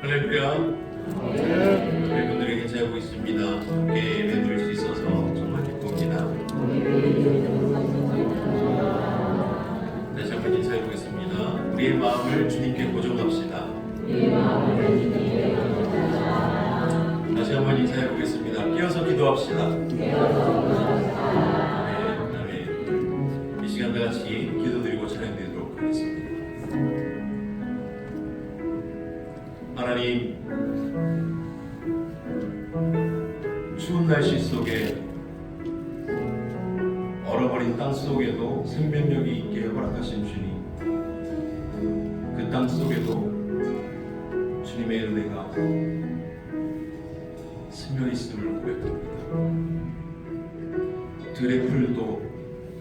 할렐루야. 우리 분들에게 잘하고 있습니다. 함께 예배드릴 수 있어서 정말 기쁩니다. 다시 한번 인사해 보겠습니다. 우리의 마음을 주님께 고정합시다. 다시 한번 인사해 보겠습니다. 깨어서 기도합시다. 아멘. 이 시간 다 같이 기도드리고 찬양드리도록 하겠습니다. 하나님, 추운 날씨 속에 얼어버린 땅 속에도 생명력이 있게 허락하신 주님, 그 땅 속에도 주님의 은혜가 스며 있음을 고백합니다. 들의 풀도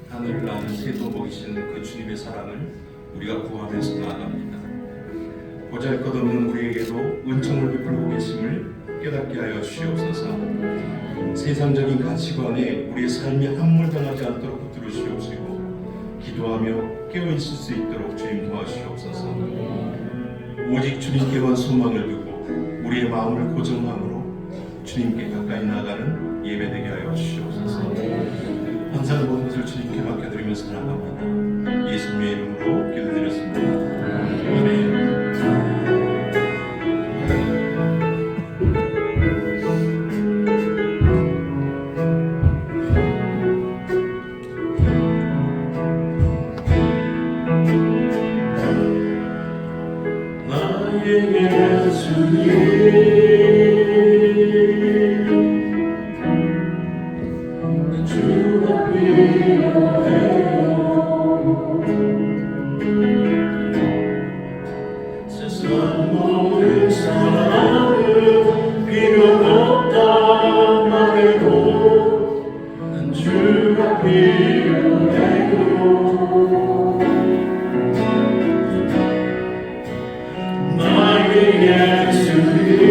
하늘을 나는 새도 먹이시는 그 주님의 사랑을 우리가 구하면서 나아갑니다. 보잘것없는 우리에게도 은총을 베풀고 계심을 깨닫게 하여 주시옵소서. 세상적인 가치관에 우리의 삶이 함몰당하지 않도록 붙들어 주시옵시고, 기도하며 깨어있을 수 있도록 주님 도와주시옵소서. 오직 주님께만 소망을 두고 우리의 마음을 고정함으로 주님께 가까이 나아가는 예배되게 하여 주시옵소서. 항상 모든 것을 주님께 맡겨드리면서 나아갑니다. 예수님의 이름으로 기도드렸습니다. 아멘. 나의 예수님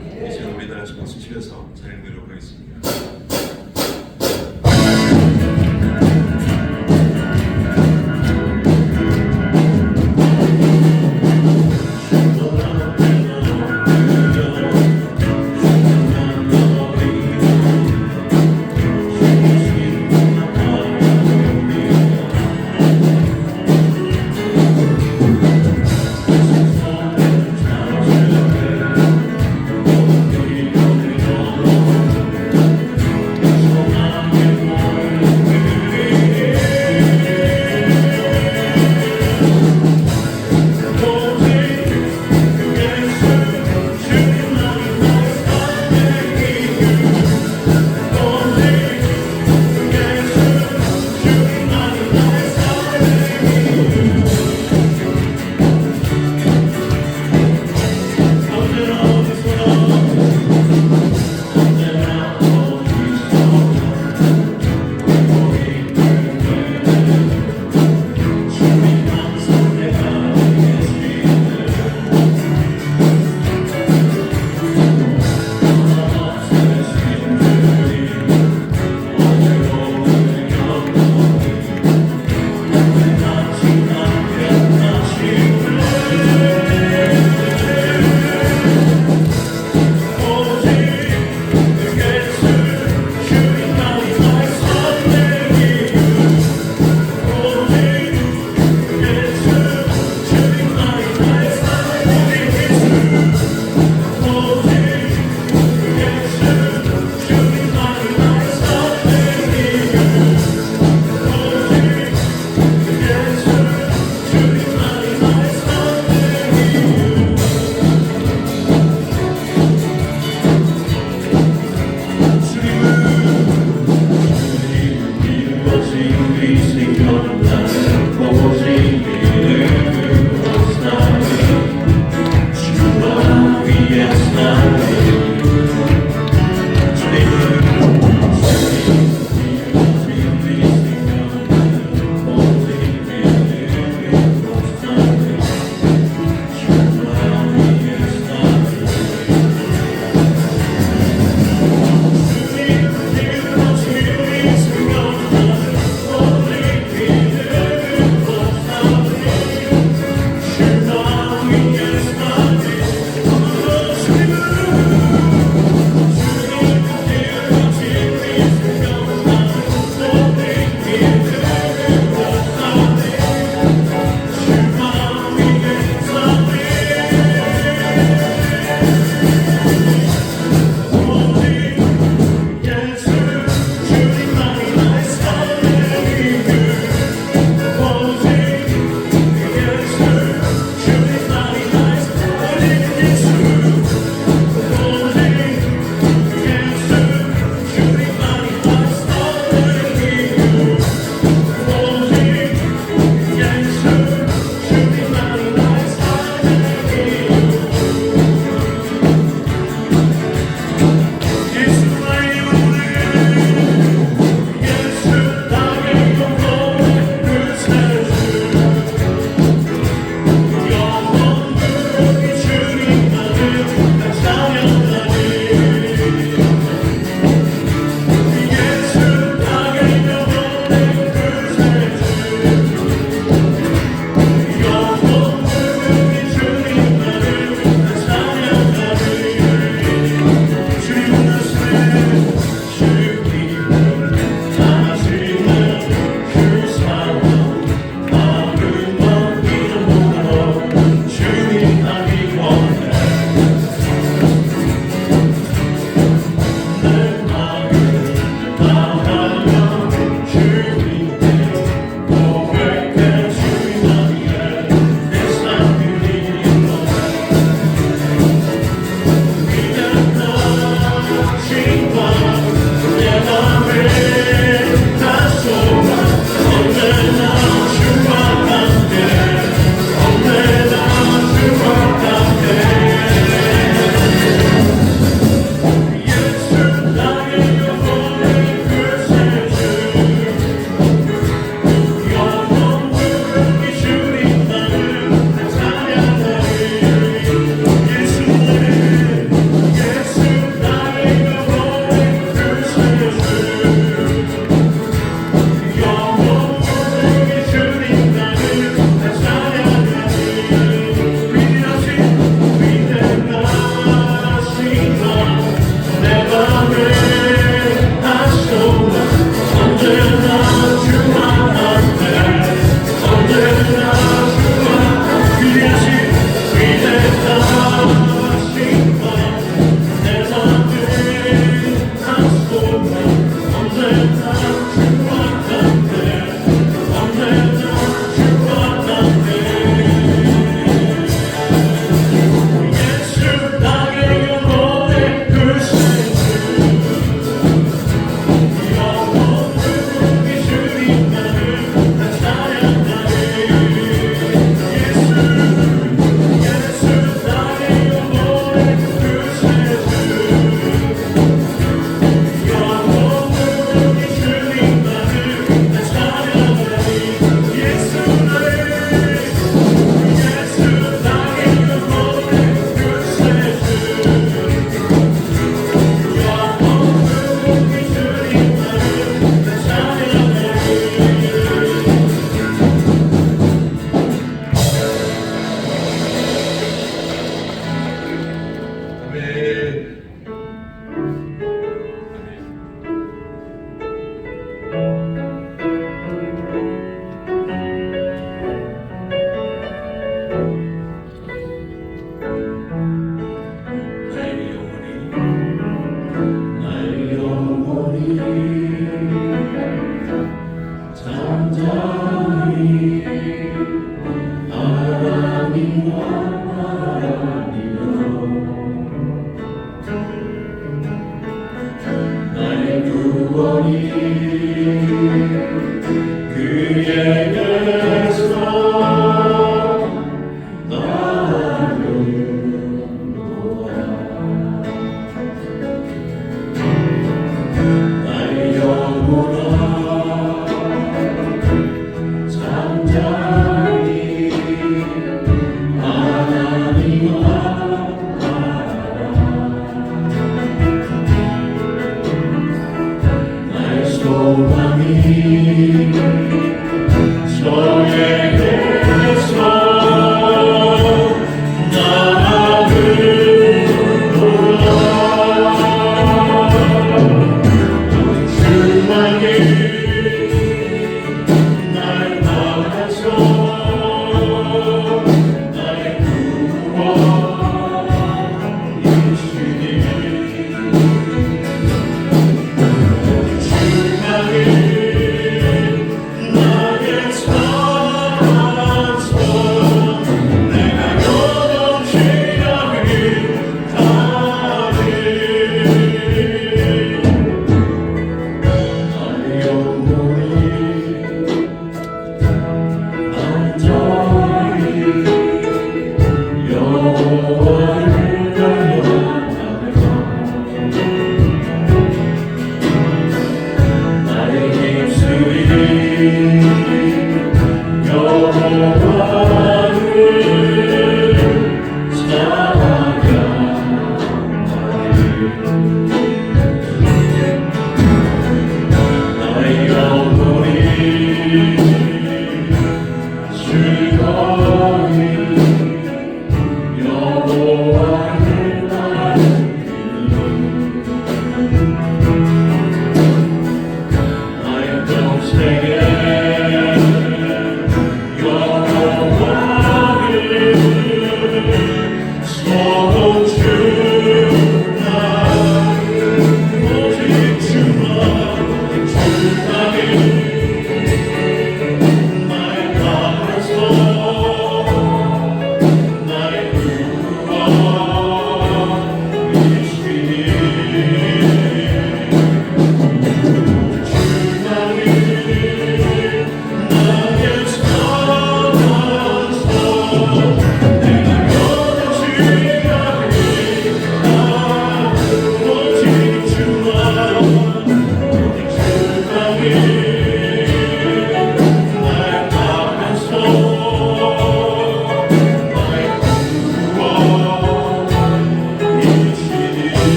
이 시간 우리 다 같이 박수 치면서 찬양 드리도록 하겠습니다.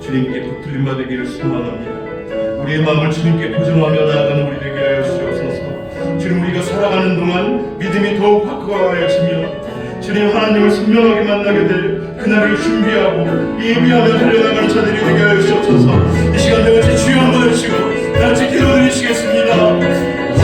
주님께 붙들림 받기를 소망합니다. 우리의 마음을 주님께 보증하며 나아가는 우리 되게 하여 주옵소서. 주님, 우리가 살아가는 동안 믿음이 더욱 확고하여지며 주님 하나님을 선명하게 만나게 될 그날을 준비하고 예비하며 달려나가는 자들이 되게 하여 주옵소서. 이 시간 다 같이 주여 한번 외치고 다 같이 기도드리시겠습니다.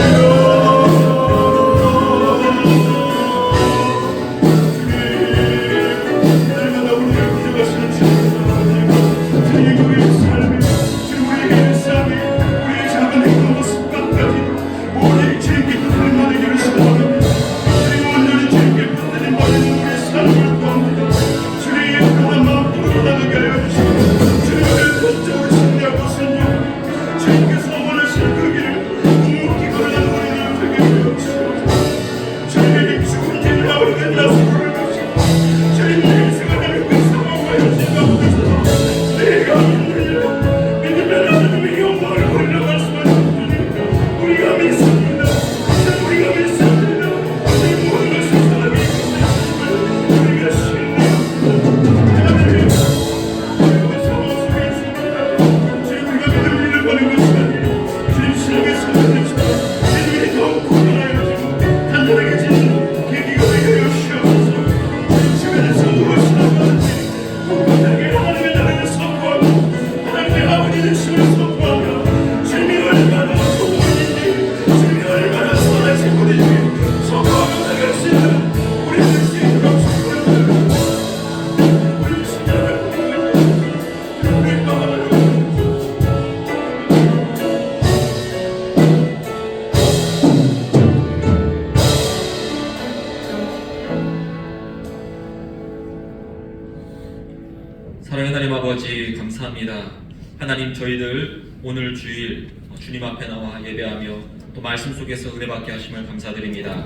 사랑의 하나님 아버지, 감사합니다. 하나님, 저희들 오늘 주일 주님 앞에 나와 예배하며 또 말씀 속에서 은혜 받게 하심을 감사드립니다.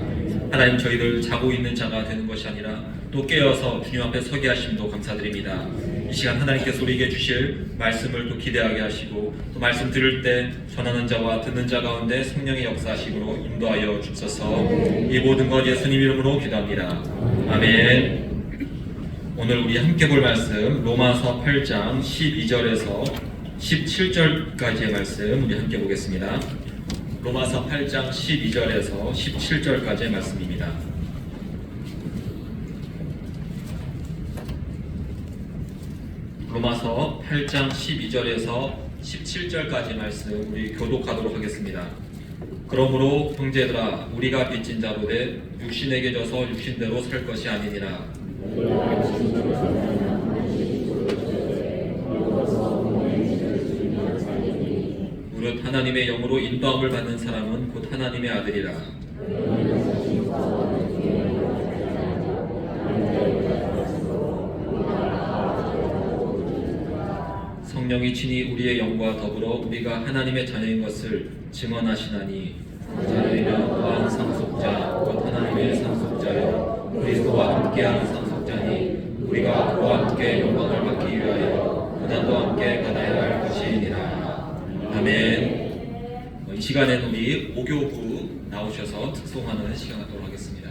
하나님, 저희들 자고 있는 자가 되는 것이 아니라 또 깨어서 주님 앞에 서게 하심도 감사드립니다. 이 시간 하나님께서 우리에게 주실 말씀을 또 기대하게 하시고 또 말씀 들을 때 전하는 자와 듣는 자 가운데 성령의 역사하심으로 인도하여 주옵소서. 이 모든 것 예수님 이름으로 기도합니다. 아멘. 오늘 우리 함께 볼 말씀 로마서 8장 12절에서 17절까지의 말씀 우리 함께 보겠습니다. 로마서 8장 12절에서 17절까지의 말씀입니다. 로마서 8장 12절에서 17절까지 말씀 우리 교독하도록 하겠습니다. 그러므로 형제들아, 우리가 빚진 자로 돼 육신에게 져서 육신대로 살 것이 아니니라. 무릇 하나님의 영으로 인도함을 받는 사람은 곧 하나님의 아들이라. 성령이 친히 우리의 영과 더불어 우리가 하나님의 자녀인 것을 증언하시나니, 자녀이면 또한 상속자 곧 하나님의 상속자여 그리스도와 함께하는 상속자니 우리가 그와 함께 영광을 받기 위하여 고난도 함께 받아야 할 것이니라. 아멘. 이 시간에는 우리 5교부 나오셔서 특송하는 시간 갖도록 하겠습니다.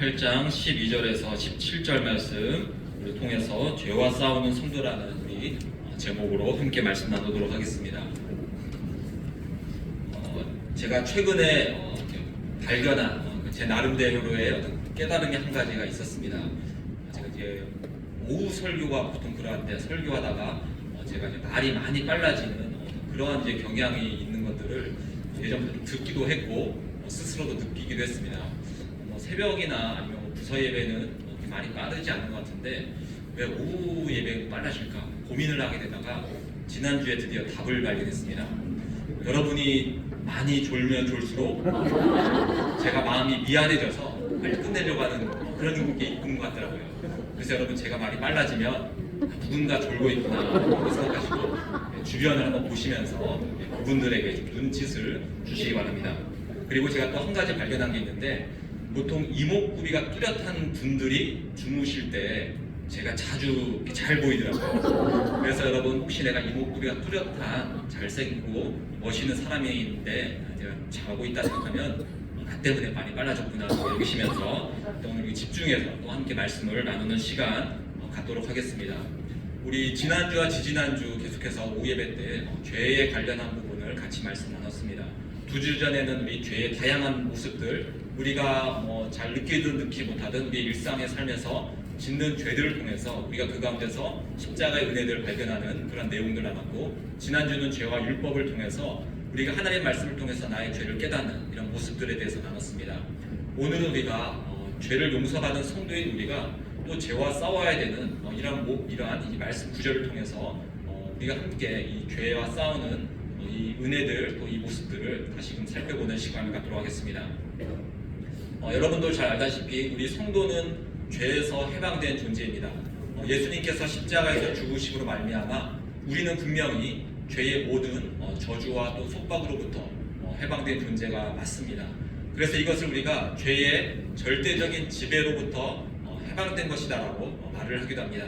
8장 12절에서 17절 말씀을 통해서 죄와 싸우는 성도라는 우리 제목으로 함께 말씀 나누도록 하겠습니다. 제가 최근에 발견한 제 나름대로의 어떤 깨달음이 한 가지가 있었습니다. 제가 이제 오후 설교가 보통 그러한데 설교하다가 제가 이제 말이 많이 빨라지는 그러한 이제 경향이 있는 것들을 예전부터 듣기도 했고 스스로도 느끼기도 했습니다. 새벽이나 아니면 부서 예배는 많이 빠르지 않은 것 같은데 왜 오후 예배가 빨라질까 고민을 하게 되다가 지난주에 드디어 답을 발견했습니다. 여러분이 많이 졸면 졸수록 제가 마음이 미안해져서 빨리 끝내려고 하는 그런 게 있는 것 같더라고요. 그래서 여러분 제가 말이 빨라지면 누군가 졸고 있구나 이렇게 생각하시고 주변을 한번 보시면서 그분들에게 좀 눈짓을 주시기 바랍니다. 그리고 제가 또 한 가지 발견한 게 있는데 보통 이목구비가 뚜렷한 분들이 주무실 때 제가 자주 잘 보이더라고요. 그래서 여러분 혹시 내가 이목구비가 뚜렷한 잘생기고 멋있는 사람인데 제가 자고 있다 생각하면 나 때문에 많이 빨라졌구나 여기시면서 또 오늘 집중해서 또 함께 말씀을 나누는 시간 갖도록 하겠습니다. 우리 지난주와 지지난주 계속해서 오후 예배 때 죄에 관련한 부분을 같이 말씀 나눴습니다. 2주 전에는 우리 죄의 다양한 모습들 우리가 잘 느끼든 느끼지 못하든 우리 일상의 삶에서 짓는 죄들을 통해서 우리가 그 가운데서 십자가의 은혜들을 발견하는 그런 내용들을 나눴고 지난주는 죄와 율법을 통해서 우리가 하나님의 말씀을 통해서 나의 죄를 깨닫는 이런 모습들에 대해서 나눴습니다. 오늘은 우리가 죄를 용서받은 성도인 우리가 또 죄와 싸워야 되는 이러한 이 말씀 구절을 통해서 우리가 함께 이 죄와 싸우는 이 은혜들 또 이 모습들을 다시금 살펴보는 시간을 갖도록 하겠습니다. 여러분도 잘 알다시피 우리 성도는 죄에서 해방된 존재입니다. 예수님께서 십자가에서 죽으심으로 말미암아 우리는 분명히 죄의 모든 저주와 또 속박으로부터 해방된 존재가 맞습니다. 그래서 이것을 우리가 죄의 절대적인 지배로부터 해방된 것이다라고 말을 하기도 합니다.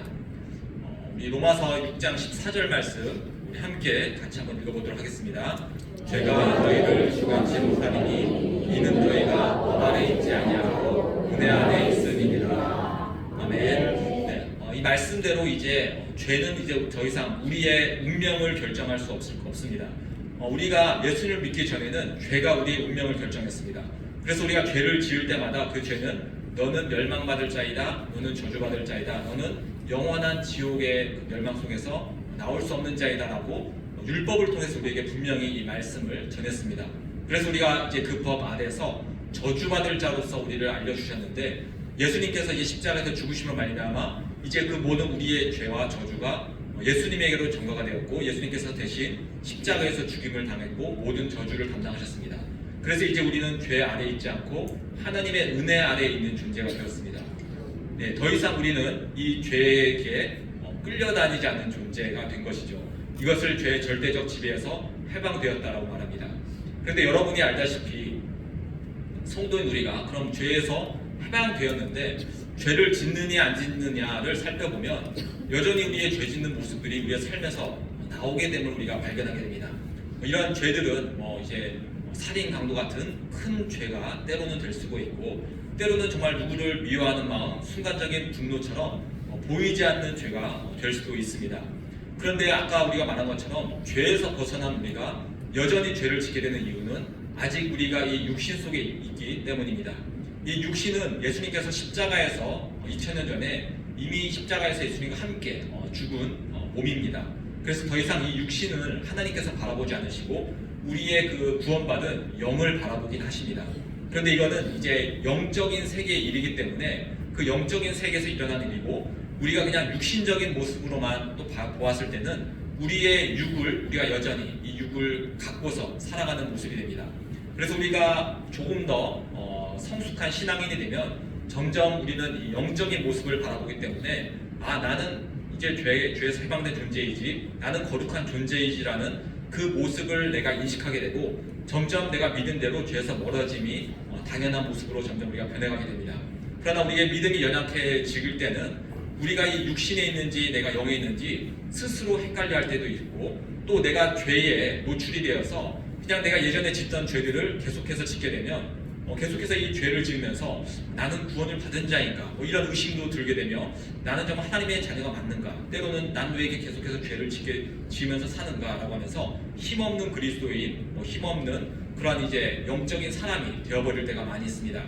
우리 로마서 6장 14절 말씀 우리 함께 같이 한번 읽어보도록 하겠습니다. 죄가 너희를 주관치 못하리니 이는 너희가 법 안에 있지 아니하고 은혜 안에 있음이니라. 아멘. 네, 이 말씀대로 이제 죄는 이제 더 이상 우리의 운명을 결정할 수 없습니다. 우리가 예수님을 믿기 전에는 죄가 우리의 운명을 결정했습니다. 그래서 우리가 죄를 지을 때마다 그 죄는 너는 멸망받을 자이다, 너는 저주받을 자이다, 너는 영원한 지옥의 멸망 속에서 나올 수 없는 자이다라고 율법을 통해서 우리에게 분명히 이 말씀을 전했습니다. 그래서 우리가 이제 그 법 아래서 저주받을 자로서 우리를 알려주셨는데 예수님께서 이 십자가에서 죽으심으로 말미암아 이제 그 모든 우리의 죄와 저주가 예수님에게로 전가가 되었고 예수님께서 대신 십자가에서 죽임을 당했고 모든 저주를 담당하셨습니다. 그래서 이제 우리는 죄 아래에 있지 않고 하나님의 은혜 아래에 있는 존재가 되었습니다. 네, 더 이상 우리는 이 죄에게 끌려다니지 않는 존재가 된 것이죠. 이것을 죄의 절대적 지배에서 해방되었다라고 말합니다. 그런데 여러분이 알다시피 성도인 우리가 그럼 죄에서 해방되었는데 죄를 짓느냐 안 짓느냐를 살펴보면 여전히 우리의 죄 짓는 모습들이 우리의 삶에서 나오게 됨을 우리가 발견하게 됩니다. 이러한 죄들은 이제 살인 강도 같은 큰 죄가 때로는 될 수도 있고 때로는 정말 누구를 미워하는 마음, 순간적인 분노처럼 보이지 않는 죄가 될 수도 있습니다. 그런데 아까 우리가 말한 것처럼 죄에서 벗어난 우리가 여전히 죄를 짓게 되는 이유는 아직 우리가 이 육신 속에 있기 때문입니다. 이 육신은 예수님께서 십자가에서 2000년 전에 이미 십자가에서 예수님과 함께 죽은 몸입니다. 그래서 더 이상 이 육신을 하나님께서 바라보지 않으시고 우리의 그 구원받은 영을 바라보긴 하십니다. 그런데 이거는 이제 영적인 세계의 일이기 때문에 그 영적인 세계에서 일어나는 일이고 우리가 그냥 육신적인 모습으로만 또 보았을 때는 우리의 육을 우리가 여전히 이 육을 갖고서 살아가는 모습이 됩니다. 그래서 우리가 조금 더 성숙한 신앙인이 되면 점점 우리는 이 영적인 모습을 바라보기 때문에 나는 이제 죄에서 해방된 존재이지 나는 거룩한 존재이지라는 그 모습을 내가 인식하게 되고 점점 내가 믿은 대로 죄에서 멀어짐이 당연한 모습으로 점점 우리가 변해가게 됩니다. 그러나 우리의 믿음이 연약해질 때는 우리가 이 육신에 있는지 내가 영에 있는지 스스로 헷갈려 할 때도 있고 또 내가 죄에 노출이 되어서 그냥 내가 예전에 짓던 죄들을 계속해서 짓게 되면 계속해서 이 죄를 지으면서 나는 구원을 받은 자인가 이런 의심도 들게 되며 나는 정말 하나님의 자녀가 맞는가, 때로는 난 왜 이렇게 계속해서 죄를 지으면서 사는가 라고 하면서 힘없는 그리스도인, 힘없는 그러한 이제 영적인 사람이 되어버릴 때가 많이 있습니다.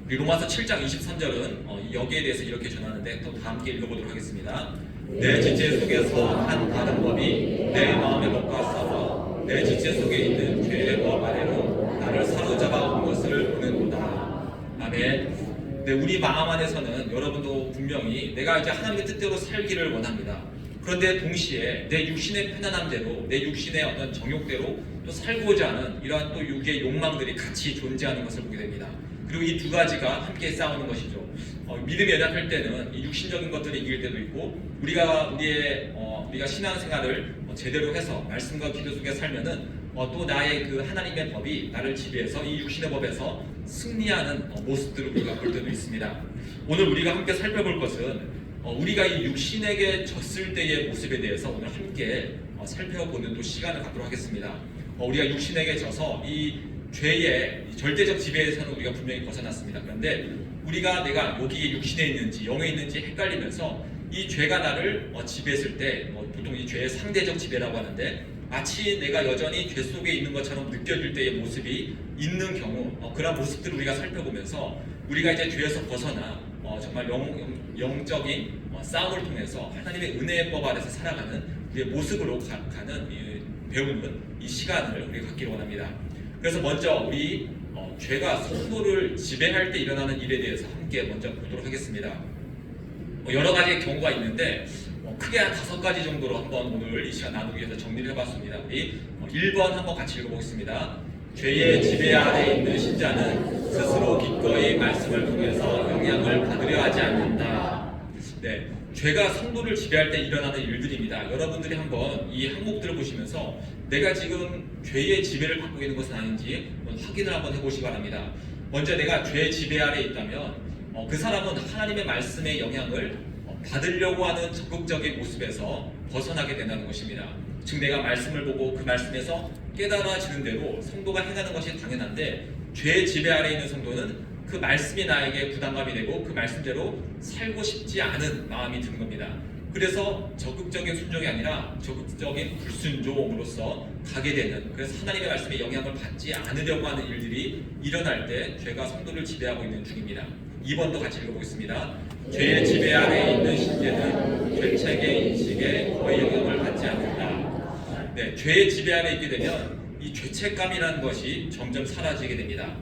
로마서 7장 23절은 여기에 대해서 이렇게 전하는데 또 다 함께 읽어보도록 하겠습니다. 내 지체 속에서 한 다른 법이 내 마음의 법과 싸워 내 지체 속에 있는 죄의 법 아래로 나를 사로잡아 온 것을 보는도다. 아멘. 네, 우리 마음 안에서는 여러분도 분명히 내가 이제 하나님의 뜻대로 살기를 원합니다. 그런데 동시에 내 육신의 편안함대로, 내 육신의 어떤 정욕대로 또 살고자 하는 이러한 또 육의 욕망들이 같이 존재하는 것을 보게 됩니다. 그리고 이 두 가지가 함께 싸우는 것이죠. 믿음이 연약할 때는 이 육신적인 것들이 이길 때도 있고, 우리가 신앙생활을 제대로 해서 말씀과 기도 속에 살면은 또 나의 그 하나님의 법이 나를 지배해서 이 육신의 법에서 승리하는 모습들을 우리가 볼 때도 있습니다. 오늘 우리가 함께 살펴볼 것은 우리가 이 육신에게 졌을 때의 모습에 대해서 오늘 함께 살펴보는 또 시간을 갖도록 하겠습니다. 우리가 육신에게 져서 이 죄의 절대적 지배에서는 우리가 분명히 벗어났습니다. 그런데 내가 여기에 육신에 있는지 영에 있는지 헷갈리면서 이 죄가 나를 지배했을 때 보통 이 죄의 상대적 지배라고 하는데, 마치 내가 여전히 죄 속에 있는 것처럼 느껴질 때의 모습이 있는 경우, 그런 모습들을 우리가 살펴보면서 우리가 이제 죄에서 벗어나 정말 영적인 싸움을 통해서 하나님의 은혜의 법 아래서 살아가는 우리의 모습으로 가는 배우는 이 시간을 우리가 갖기를 원합니다. 그래서 먼저 우리 죄가 성도를 지배할 때 일어나는 일에 대해서 함께 먼저 보도록 하겠습니다. 여러 가지의 경우가 있는데 크게 한 5가지 정도로 한번 오늘 이 시간 나누기 위해서 정리를 해봤습니다. 우리 1번 한번 같이 읽어보겠습니다. 죄의 지배 아래 있는 신자는 스스로 기꺼이 말씀을 통해서 영향을 받으려 하지 않는다. 네, 죄가 성도를 지배할 때 일어나는 일들입니다. 여러분들이 한번 이 항목들을 보시면서 내가 지금 죄의 지배를 받고 있는 것은 아닌지 확인을 한번 해보시기 바랍니다. 먼저 내가 죄의 지배 아래 있다면 그 사람은 하나님의 말씀의 영향을 받으려고 하는 적극적인 모습에서 벗어나게 된다는 것입니다. 즉 내가 말씀을 보고 그 말씀에서 깨달아지는 대로 성도가 행하는 것이 당연한데, 죄의 지배 아래 있는 성도는 그 말씀이 나에게 부담감이 되고 그 말씀대로 살고 싶지 않은 마음이 드는 겁니다. 그래서 적극적인 순종이 아니라 적극적인 불순종으로서 가게 되는, 그래서 하나님의 말씀에 영향을 받지 않으려고 하는 일들이 일어날 때 죄가 성도를 지배하고 있는 중입니다. 2번도 같이 읽어보겠습니다. 죄의 지배 아래 있는 신자는 죄책의 인식에 거의 영향을 받지 않는다. 네, 죄의 지배 아래 있게 되면 이 죄책감이라는 것이 점점 사라지게 됩니다.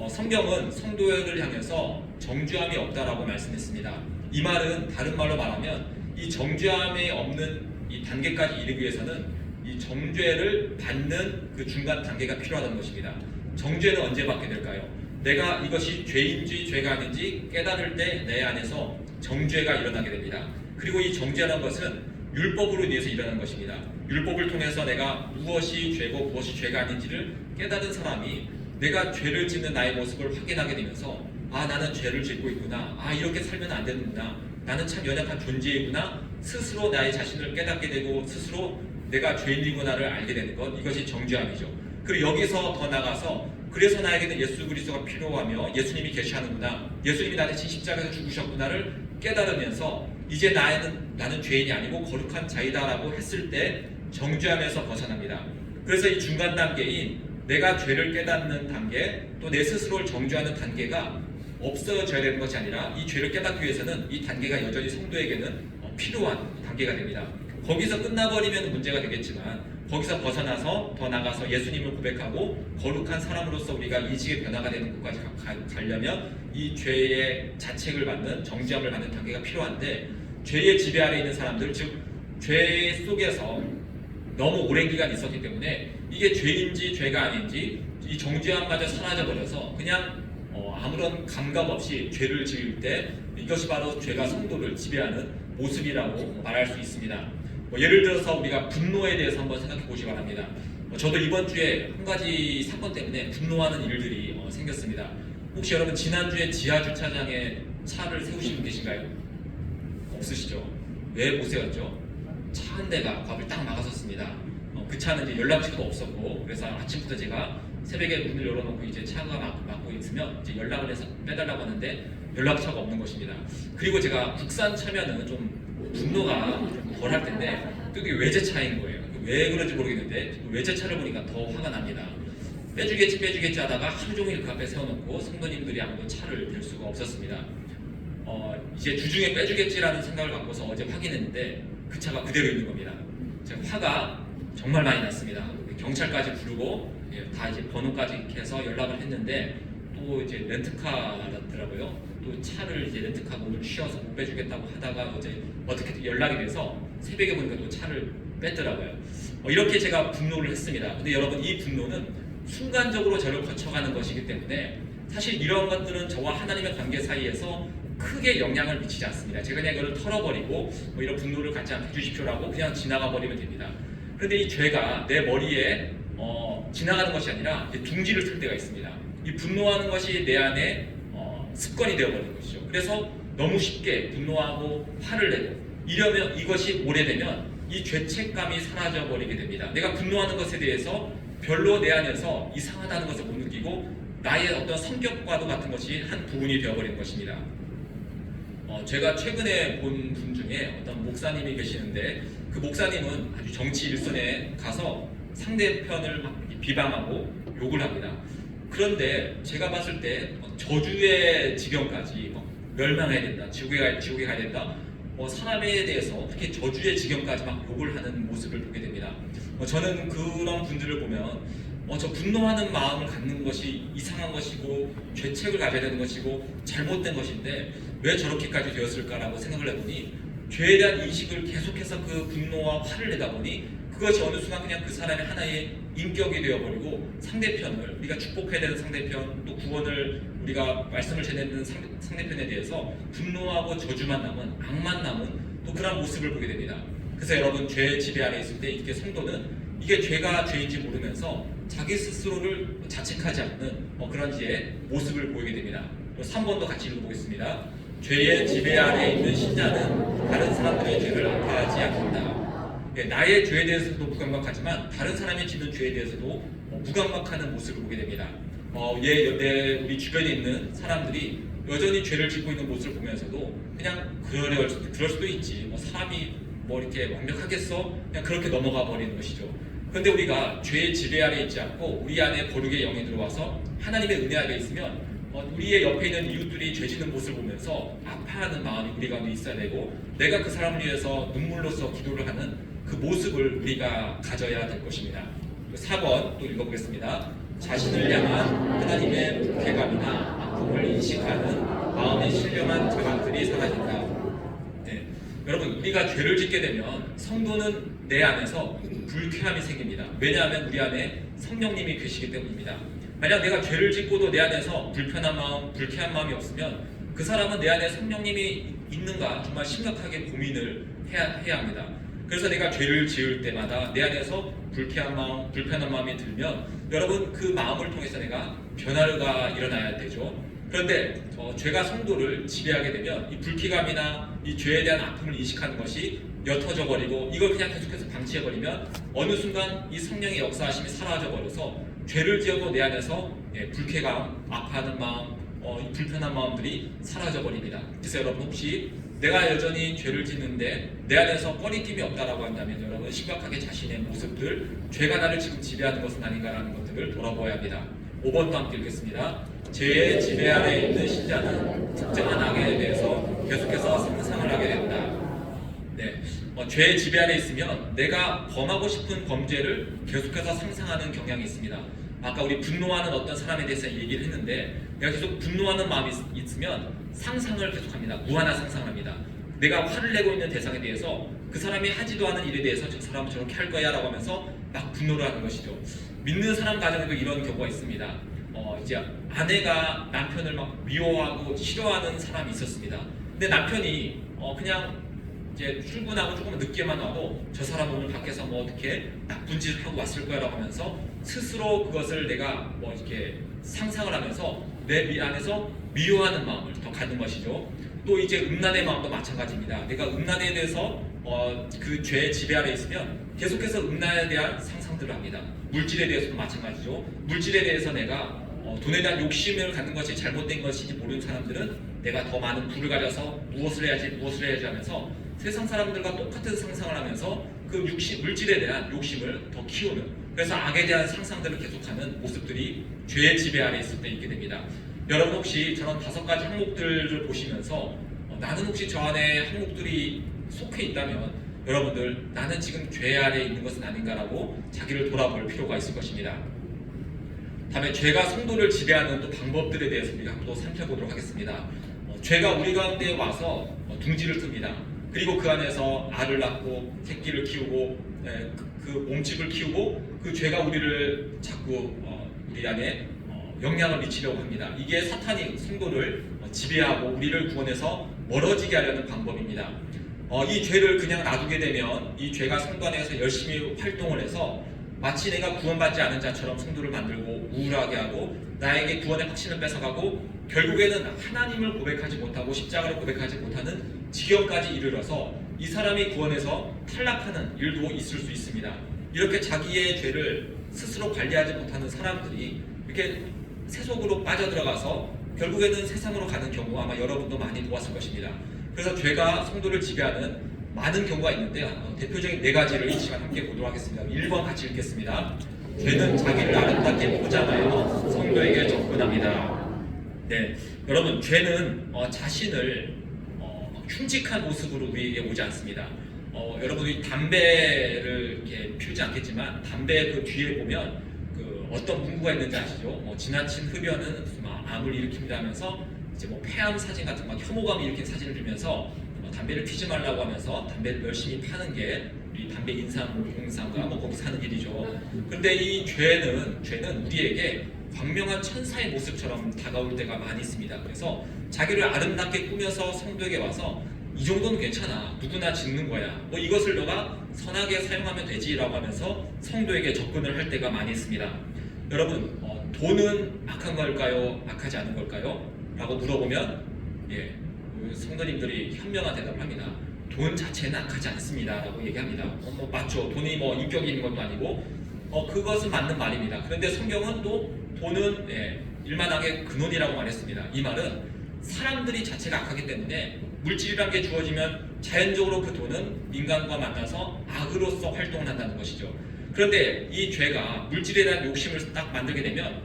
성경은 성도를 향해서 정죄함이 없다라고 말씀했습니다. 이 말은 다른 말로 말하면 이 정죄함이 없는 이 단계까지 이르기 위해서는 이 정죄를 받는 그 중간 단계가 필요하다는 것입니다. 정죄는 언제 받게 될까요? 내가 이것이 죄인지 죄가 아닌지 깨달을 때 내 안에서 정죄가 일어나게 됩니다. 그리고 이 정죄라는 것은 율법으로 인해서 일어나는 것입니다. 율법을 통해서 내가 무엇이 죄고 무엇이 죄가 아닌지를 깨달은 사람이 내가 죄를 짓는 나의 모습을 확인하게 되면서 나는 죄를 짓고 있구나, 이렇게 살면 안 되는구나, 나는 참 연약한 존재이구나, 스스로 나의 자신을 깨닫게 되고 스스로 내가 죄인이구나를 알게 되는 것, 이것이 정죄함이죠. 그리고 여기서 더 나가서 그래서 나에게는 예수 그리스도가 필요하며 예수님이 계시하는구나, 예수님이 나 대신 십자가에서 죽으셨구나를 깨달으면서 이제 나는 죄인이 아니고 거룩한 자이다라고 했을 때 정죄함에서 벗어납니다. 그래서 이 중간 단계인 내가 죄를 깨닫는 단계, 또 내 스스로를 정죄하는 단계가 없어져야 되는 것이 아니라 이 죄를 깨닫기 위해서는 이 단계가 여전히 성도에게는 필요한 단계가 됩니다. 거기서 끝나버리면 문제가 되겠지만 거기서 벗어나서 더 나가서 예수님을 고백하고 거룩한 사람으로서 우리가 이직의 변화가 되는 것까지 가려면 이 죄의 자책을 받는, 정죄함을 받는 단계가 필요한데, 죄의 지배 아래 있는 사람들, 즉 죄 속에서 너무 오랜 기간 있었기 때문에 이게 죄인지 죄가 아닌지 이 정죄함마저 사라져버려서 그냥 아무런 감각 없이 죄를 지을 때 이것이 바로 죄가 성도를 지배하는 모습이라고 말할 수 있습니다. 예를 들어서 우리가 분노에 대해서 한번 생각해 보시기 바랍니다. 저도 이번 주에 한 가지 사건 때문에 분노하는 일들이 생겼습니다. 혹시 여러분 지난주에 지하 주차장에 차를 세우신 분 계신가요? 없으시죠? 왜 못 세웠죠? 차 한 대가 앞을 딱 막아섰습니다. 그 차는 이제 연락처도 없었고, 그래서 아침부터 제가 새벽에 문을 열어놓고 이제 차가 막고 받고 있으면 이제 연락을 해서 빼달라고 하는데 연락처가 없는 것입니다. 그리고 제가 국산 차면은 좀 분노가 덜할 텐데 또 이게 외제차인 거예요. 왜 그런지 모르겠는데 외제차를 보니까 더 화가 납니다. 빼주겠지 하다가 하루 종일 그 앞에 세워놓고 성도님들이 아무도 차를 댈 수가 없었습니다. 이제 주중에 빼주겠지라는 생각을 갖고서 어제 확인했는데 그 차가 그대로 있는 겁니다. 제가 화가 정말 많이 났습니다. 경찰까지 부르고 다 이제 번호까지 이렇게 해서 연락을 했는데 또 이제 렌트카라더라고요. 또 차를 이제 렌트카 오늘 쉬어서 못 빼주겠다고 하다가 어제 어떻게 연락이 돼서 새벽에 보니까 또 차를 뺐더라고요. 이렇게 제가 분노를 했습니다. 근데 여러분 이 분노는 순간적으로 저를 거쳐가는 것이기 때문에 사실 이런 것들은 저와 하나님의 관계 사이에서 크게 영향을 미치지 않습니다. 제가 그냥 이걸 털어버리고 이런 분노를 갖지 않게 해주십시오라고 그냥 지나가 버리면 됩니다. 그런데 이 죄가 내 머리에 지나가는 것이 아니라 둥지를 틀 때가 있습니다. 이 분노하는 것이 내 안에 습관이 되어버리는 것이죠. 그래서 너무 쉽게 분노하고 화를 내고 이러면 이것이 오래되면 이 죄책감이 사라져 버리게 됩니다. 내가 분노하는 것에 대해서 별로 내 안에서 이상하다는 것을 못 느끼고 나의 어떤 성격과도 같은 것이 한 부분이 되어버리는 것입니다. 제가 최근에 본 분 중에 어떤 목사님이 계시는데 그 목사님은 아주 정치 일선에 가서 상대편을 막 비방하고 욕을 합니다. 그런데 제가 봤을 때 저주의 지경까지 멸망해야 된다, 지옥에 가야 된다, 사람에 대해서 어떻게 저주의 지경까지 막 욕을 하는 모습을 보게 됩니다. 저는 그런 분들을 보면 저 분노하는 마음을 갖는 것이 이상한 것이고 죄책을 가져야 되는 것이고 잘못된 것인데 왜 저렇게까지 되었을까라고 생각을 해보니 죄에 대한 인식을 계속해서 그 분노와 화를 내다 보니 그것이 어느 순간 그냥 그 사람의 하나의 인격이 되어버리고 상대편을 우리가 축복해야 되는 상대편 또 구원을 우리가 말씀을 전해드리는 상대편에 대해서 분노하고 저주만 남은 악만 남은 또 그런 모습을 보게 됩니다. 그래서 여러분 죄 지배 아래 있을 때 이게 성도는 이게 죄가 죄인지 모르면서 자기 스스로를 자책하지 않는 그런 이제 모습을 보이게 됩니다. 3번도 같이 읽어보겠습니다. 죄의 지배 아래 있는 신자는 다른 사람들의 죄를 아파하지 않는다. 나의 죄에 대해서도 무감각하지만 다른 사람이 짓는 죄에 대해서도 무감각하는 모습을 보게 됩니다. 우리 주변에 있는 사람들이 여전히 죄를 짓고 있는 모습을 보면서도 그냥 그럴 수도 있지. 사람이 이렇게 완벽하겠어? 그냥 그렇게 넘어가 버리는 것이죠. 그런데 우리가 죄의 지배 아래 있지 않고 우리 안에 거룩의 영이 들어와서 하나님의 은혜 아래 있으면 우리의 옆에 있는 이웃들이 죄 짓는 모습을 보면서 아파하는 마음이 우리 가운데 있어야 되고 내가 그 사람을 위해서 눈물로써 기도를 하는 그 모습을 우리가 가져야 될 것입니다. 4번 또 읽어보겠습니다. 자신을 향한 하나님의 불쾌감이나 아픔을 인식하는 마음의 신령한 자각들이 사라진다. 여러분 우리가 죄를 짓게 되면 성도는 내 안에서 불쾌함이 생깁니다. 왜냐하면 우리 안에 성령님이 계시기 때문입니다. 만약 내가 죄를 짓고도 내 안에서 불편한 마음, 불쾌한 마음이 없으면 그 사람은 내 안에 성령님이 있는가 정말 심각하게 고민을 해야 합니다. 그래서 내가 죄를 지을 때마다 내 안에서 불쾌한 마음, 불편한 마음이 들면 여러분 그 마음을 통해서 내가 변화가 일어나야 되죠. 그런데 죄가 성도를 지배하게 되면 이 불쾌감이나 이 죄에 대한 아픔을 인식하는 것이 옅어져 버리고 이걸 그냥 계속해서 방치해 버리면 어느 순간 이 성령의 역사하심이 사라져 버려서 죄를 지어도 내 안에서 불쾌감, 아파하는 마음, 이 불편한 마음들이 사라져 버립니다. 그래서 여러분 혹시 내가 여전히 죄를 짓는데 내 안에서 꺼리낌이 없다라고 한다면 여러분 심각하게 자신의 모습들, 죄가 나를 지금 지배하는 것은 아닌가라는 것들을 돌아보아야 합니다. 5번도 함께 읽겠습니다. 죄의 지배 아래 있는 신자는 특정한 악에 대해서 계속해서 상상을 하게 된다. 죄의 지배 아래 있으면 내가 범하고 싶은 범죄를 계속해서 상상하는 경향이 있습니다. 아까 우리 분노하는 어떤 사람에 대해서 얘기를 했는데 내가 계속 분노하는 마음이 있으면 상상을 계속합니다. 무한한 상상을 합니다. 내가 화를 내고 있는 대상에 대해서 그 사람이 하지도 않은 일에 대해서 저 사람은 저렇게 할 거야 라고 하면서 막 분노를 하는 것이죠. 믿는 사람 가정에도 이런 경우가 있습니다. 이제 아내가 남편을 막 미워하고 싫어하는 사람이 있었습니다. 근데 남편이 그냥 이제 출근하고 조금 늦게만 와도 저 사람 오늘 밖에서 어떻게 나쁜 짓을 하고 왔을 거야라고 하면서 스스로 그것을 내가 이렇게 상상을 하면서 내 안에서 미워하는 마음을 더 갖는 것이죠. 또 이제 음란의 마음도 마찬가지입니다. 내가 음란에 대해서 그 죄의 지배 아래 있으면 계속해서 음란에 대한 상상들을 합니다. 물질에 대해서도 마찬가지죠. 물질에 대해서 내가 돈에 대한 욕심을 갖는 것이 잘못된 것인지 모르는 사람들은 내가 더 많은 부를 가져서 무엇을 해야지 하면서 세상 사람들과 똑같은 상상을 하면서 그 물질에 대한 욕심을 더 키우는, 그래서 악에 대한 상상들을 계속하는 모습들이 죄의 지배 아래 있을 때 있게 됩니다. 여러분 혹시 저런 5가지 항목들을 보시면서 나는 혹시 저 안에 항목들이 속해 있다면 여러분들 나는 지금 죄 아래 있는 것은 아닌가라고 자기를 돌아볼 필요가 있을 것입니다. 다음에 죄가 성도를 지배하는 또 방법들에 대해서 우리가 한번 또 살펴보도록 하겠습니다. 죄가 우리 가운데 와서 둥지를 틉니다. 그리고 그 안에서 알을 낳고 새끼를 키우고 그 몸집을 키우고 그 죄가 우리를 자꾸 우리 안에 영향을 미치려고 합니다. 이게 사탄이 성도를 지배하고 우리를 구원해서 멀어지게 하려는 방법입니다. 이 죄를 그냥 놔두게 되면 이 죄가 성도 안에서 열심히 활동을 해서 마치 내가 구원받지 않은 자처럼 성도를 만들고 우울하게 하고 나에게 구원의 확신을 뺏어가고 결국에는 하나님을 고백하지 못하고 십자가를 고백하지 못하는 지경까지 이르러서 이 사람이 구원에서 탈락하는 일도 있을 수 있습니다. 이렇게 자기의 죄를 스스로 관리하지 못하는 사람들이 이렇게 세속으로 빠져들어가서 결국에는 세상으로 가는 경우 아마 여러분도 많이 보았을 것입니다. 그래서 죄가 성도를 지배하는 많은 경우가 있는데 대표적인 4가지를 이 시간 함께 보도록 하겠습니다. 1번 같이 읽겠습니다. 죄는 자기를 아름답게 포장하여 성도에게 접근합니다. 네, 여러분 죄는 자신을 흉측한 모습으로 우리에게 오지 않습니다. 여러분이 담배를 이렇게 피우지 않겠지만 담배 그 뒤에 보면 그 어떤 문구가 있는지 아시죠? 지나친 흡연은 암을 일으킵니다 하면서 이제 폐암 사진 같은 혐오감을 일으킨 사진을 들면서 담배를 피지 말라고 하면서 담배를 열심히 파는 게 우리 담배 인상공사가 거기 사는 일이죠. 그런데 이 죄는 우리에게 광명한 천사의 모습처럼 다가올 때가 많이 있습니다. 그래서 자기를 아름답게 꾸며서 성도에게 와서 이 정도는 괜찮아, 누구나 짓는 거야, 이것을 너가 선하게 사용하면 되지라고 하면서 성도에게 접근을 할 때가 많이 있습니다. 여러분, 돈은 악한 걸까요? 악하지 않은 걸까요? 라고 물어보면 성도님들이 현명한 대답을 합니다. 돈 자체는 악하지 않습니다 라고 얘기합니다. 맞죠, 돈이 인격이 있는 것도 아니고 그것은 맞는 말입니다. 그런데 성경은 또 돈은 일만하게 근원이라고 말했습니다. 이 말은 사람들이 자체가 악하기 때문에 물질이라는 게 주어지면 자연적으로 그 돈은 인간과 만나서 악으로서 활동을 한다는 것이죠. 그런데 이 죄가 물질에 대한 욕심을 딱 만들게 되면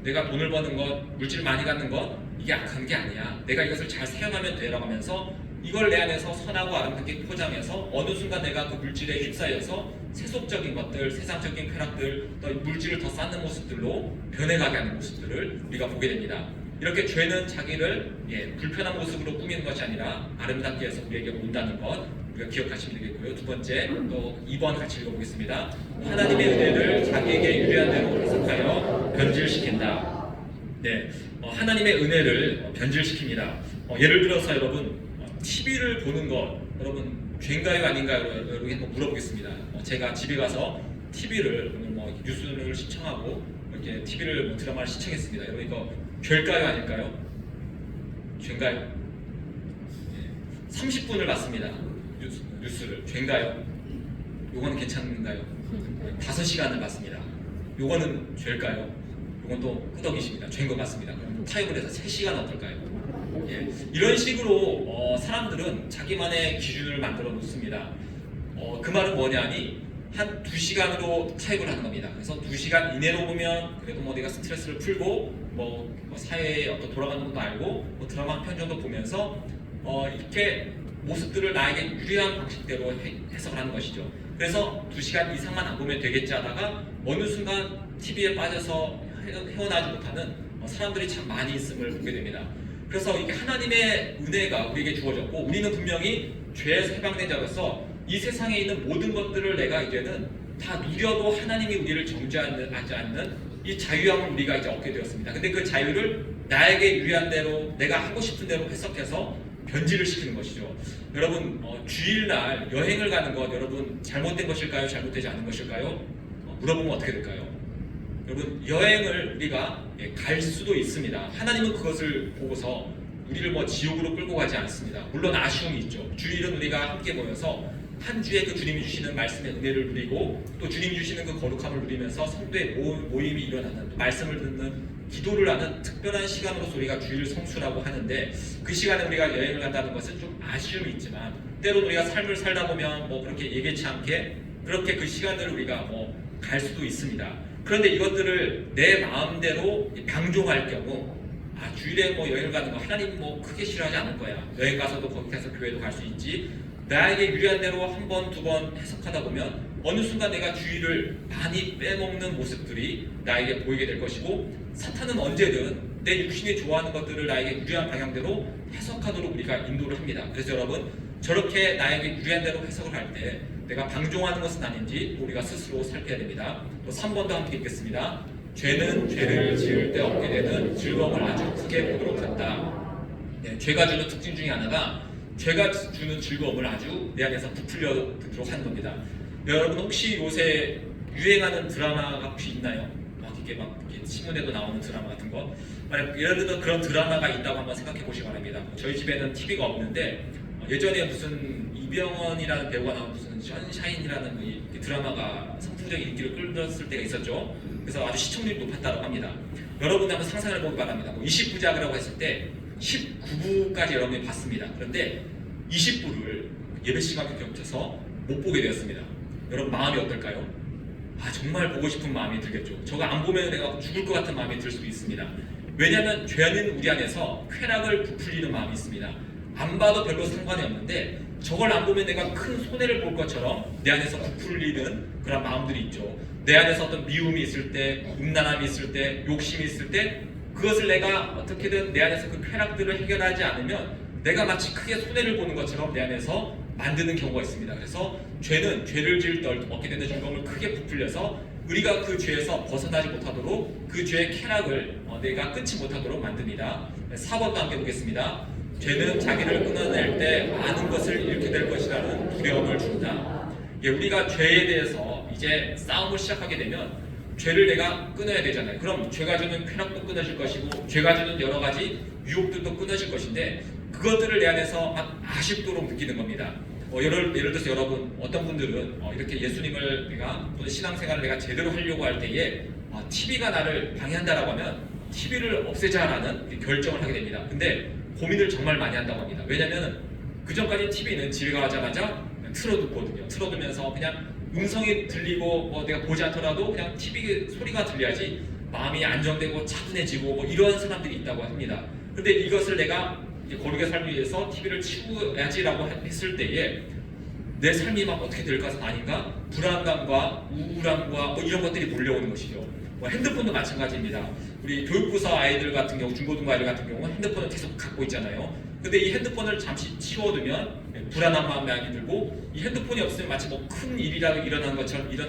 내가 돈을 버는 것, 물질을 많이 갖는 것, 이게 악한 게 아니야, 내가 이것을 잘 사용하면 돼라고 하면서 이걸 내 안에서 선하고 아름답게 포장해서 어느 순간 내가 그 물질에 휩싸여서 세속적인 것들, 세상적인 쾌락들, 또 물질을 더 쌓는 모습들로 변해가게 하는 모습들을 우리가 보게 됩니다. 이렇게 죄는 자기를 불편한 모습으로 꾸미는 것이 아니라 아름답게 해서 우리에게 온다는 것 우리가 기억하시면 되겠고요. 2번째, 또 2번 같이 읽어보겠습니다. 하나님의 은혜를 자기에게 유리한 대로 해석하여 변질시킨다. 네, 하나님의 은혜를 변질시킵니다. 예를 들어서 여러분, TV를 보는 것, 여러분 죄인가요 아닌가요? 여러분 한번 물어보겠습니다. 제가 집에 가서 TV를 뉴스를 시청하고 이렇게 TV를 드라마를 시청했습니다. 여러분 이거 죄일까요 아닐까요? 죄인가요? 30분을 봤습니다. 뉴스를. 죄인가요? 요거는 괜찮은가요? 5시간을 봤습니다. 요거는 죄일까요? 요건 또 끄덕이십니다. 죄인 것 같습니다. 그럼 타협을 해서 3시간 어떨까요? 이런 식으로 사람들은 자기만의 기준을 만들어 놓습니다. 그 말은 뭐냐니 한 2시간으로 타협을 하는 겁니다. 그래서 2시간 이내로 보면 그래도 내가 스트레스를 풀고 사회에 돌아가는 것도 알고 드라마 한 편 정도 보면서 이렇게 모습들을 나에게 유리한 방식대로 해석을 하는 것이죠. 그래서 2시간 이상만 안 보면 되겠지 하다가 어느 순간 TV에 빠져서 헤어나지 못하는 사람들이 참 많이 있음을 보게 됩니다. 그래서 이게 하나님의 은혜가 우리에게 주어졌고 우리는 분명히 죄에서 해방된 자로서 이 세상에 있는 모든 것들을 내가 이제는 다 누려도 하나님이 우리를 정죄하지 않는 이 자유함을 우리가 이제 얻게 되었습니다. 근데 그 자유를 나에게 유리한 대로 내가 하고 싶은 대로 해석해서 변질을 시키는 것이죠. 여러분 주일날 여행을 가는 것 여러분 잘못된 것일까요? 잘못되지 않은 것일까요? 물어보면 어떻게 될까요? 여러분 여행을 우리가 갈 수도 있습니다. 하나님은 그것을 보고서 우리를 지옥으로 끌고 가지 않습니다. 물론 아쉬움이 있죠. 주일은 우리가 함께 모여서 한 주에 그 주님이 주시는 말씀의 은혜를 누리고 또 주님이 주시는 그 거룩함을 누리면서 성도의 모임이 일어나는, 또 말씀을 듣는, 기도를 하는 특별한 시간으로서 우리가 주일 성수라고 하는데, 그 시간에 우리가 여행을 간다는 것은 좀 아쉬움이 있지만 때로 우리가 삶을 살다 보면 그렇게 예기치 않게 그렇게 그 시간들을 우리가 갈 수도 있습니다. 그런데 이것들을 내 마음대로 방종할 경우, 주일에 여행을 가는 거 하나님 크게 싫어하지 않을 거야. 여행 가서도 거기 가서 교회도 갈 수 있지. 나에게 유리한 대로 한 번, 두 번 해석하다 보면 어느 순간 내가 주일을 많이 빼먹는 모습들이 나에게 보이게 될 것이고, 사탄은 언제든 내 육신이 좋아하는 것들을 나에게 유리한 방향대로 해석하도록 우리가 인도를 합니다. 그래서 여러분, 저렇게 나에게 유리한 대로 해석을 할 때 내가 방종하는 것은 아닌지 우리가 스스로 살펴야 됩니다. 또 3번도 함께 읽겠습니다. 죄는 죄를 지을 때 얻게 되는 즐거움을 아주 크게 보도록 한다. 죄가 주는 특징 중에 하나가 죄가 주는 즐거움을 아주 내 안에서 부풀려 듣도록 하는 겁니다. 여러분, 혹시 요새 유행하는 드라마가 혹시 있나요? 이렇게 신문에도 나오는 드라마 같은 거, 만약 예를 들어 그런 드라마가 있다고 한번 생각해 보시기 바랍니다. 저희 집에는 TV가 없는데 예전에 무슨 이병헌이라는 배우가 나온 무슨 션샤인이라는 이 드라마가 선풍적인 인기를 끌었을 때가 있었죠. 그래서 아주 시청률이 높았다고 합니다. 여러분이 한번 상상을 해보기 바랍니다. 20부작이라고 했을 때 19부까지 여러분이 봤습니다. 그런데 20부를 예배 시간과 겹쳐서 못 보게 되었습니다. 여러분, 마음이 어떨까요? 정말 보고 싶은 마음이 들겠죠. 저거 안 보면 내가 죽을 것 같은 마음이 들 수도 있습니다. 왜냐하면 죄는 우리 안에서 쾌락을 부풀리는 마음이 있습니다. 안 봐도 별로 상관이 없는데 저걸 안 보면 내가 큰 손해를 볼 것처럼 내 안에서 부풀리는 그런 마음들이 있죠. 내 안에서 어떤 미움이 있을 때, 음란함이 있을 때, 욕심이 있을 때, 그것을 내가 어떻게든 내 안에서 그 쾌락들을 해결하지 않으면 내가 마치 크게 손해를 보는 것처럼 내 안에서 만드는 경우가 있습니다. 그래서 죄는 죄를 지을 때 얻게 되는 즐거움을 크게 부풀려서 우리가 그 죄에서 벗어나지 못하도록, 그 죄의 쾌락을 내가 끊지 못하도록 만듭니다. 4번도 함께 보겠습니다. 죄는 자기를 끊어낼 때 많은 것을 잃게 될 것이라는 두려움을 준다. 우리가 죄에 대해서 이제 싸움을 시작하게 되면 죄를 내가 끊어야 되잖아요. 그럼 죄가 주는 쾌락도 끊어질 것이고 죄가 주는 여러 가지 유혹들도 끊어질 것인데, 그것들을 내 안에서 막 아쉽도록 느끼는 겁니다. 예를 들어서 여러분, 어떤 분들은 이렇게 예수님을 내가, 또는 신앙생활을 내가 제대로 하려고 할 때에 TV가 나를 방해한다라고 하면 TV를 없애자라는 결정을 하게 됩니다. 근데 고민을 정말 많이 한다고 합니다. 왜냐하면 그 전까지 TV는 집에 가자마자 틀어듣거든요. 틀어두면서 그냥 음성이 들리고 내가 보지 않더라도 그냥 TV 소리가 들려야지 마음이 안정되고 차분해지고 이러한 사람들이 있다고 합니다. 근데 이것을 내가 이제 거룩의 삶을 위해서 TV를 치워야지라고 했을 때에 내 삶이 막 어떻게 될 것은 아닌가? 불안감과 우울함과 이런 것들이 몰려오는 것이죠. 핸드폰도 마찬가지입니다. 우리 교육부서 아이들 같은 경우, 중고등부 아이들 같은 경우는 핸드폰을 계속 갖고 있잖아요. 근데 이 핸드폰을 잠시 치워두면 불안한 마음이 많이 들고, 이 핸드폰이 없으면 마치 큰 일이라도 일어날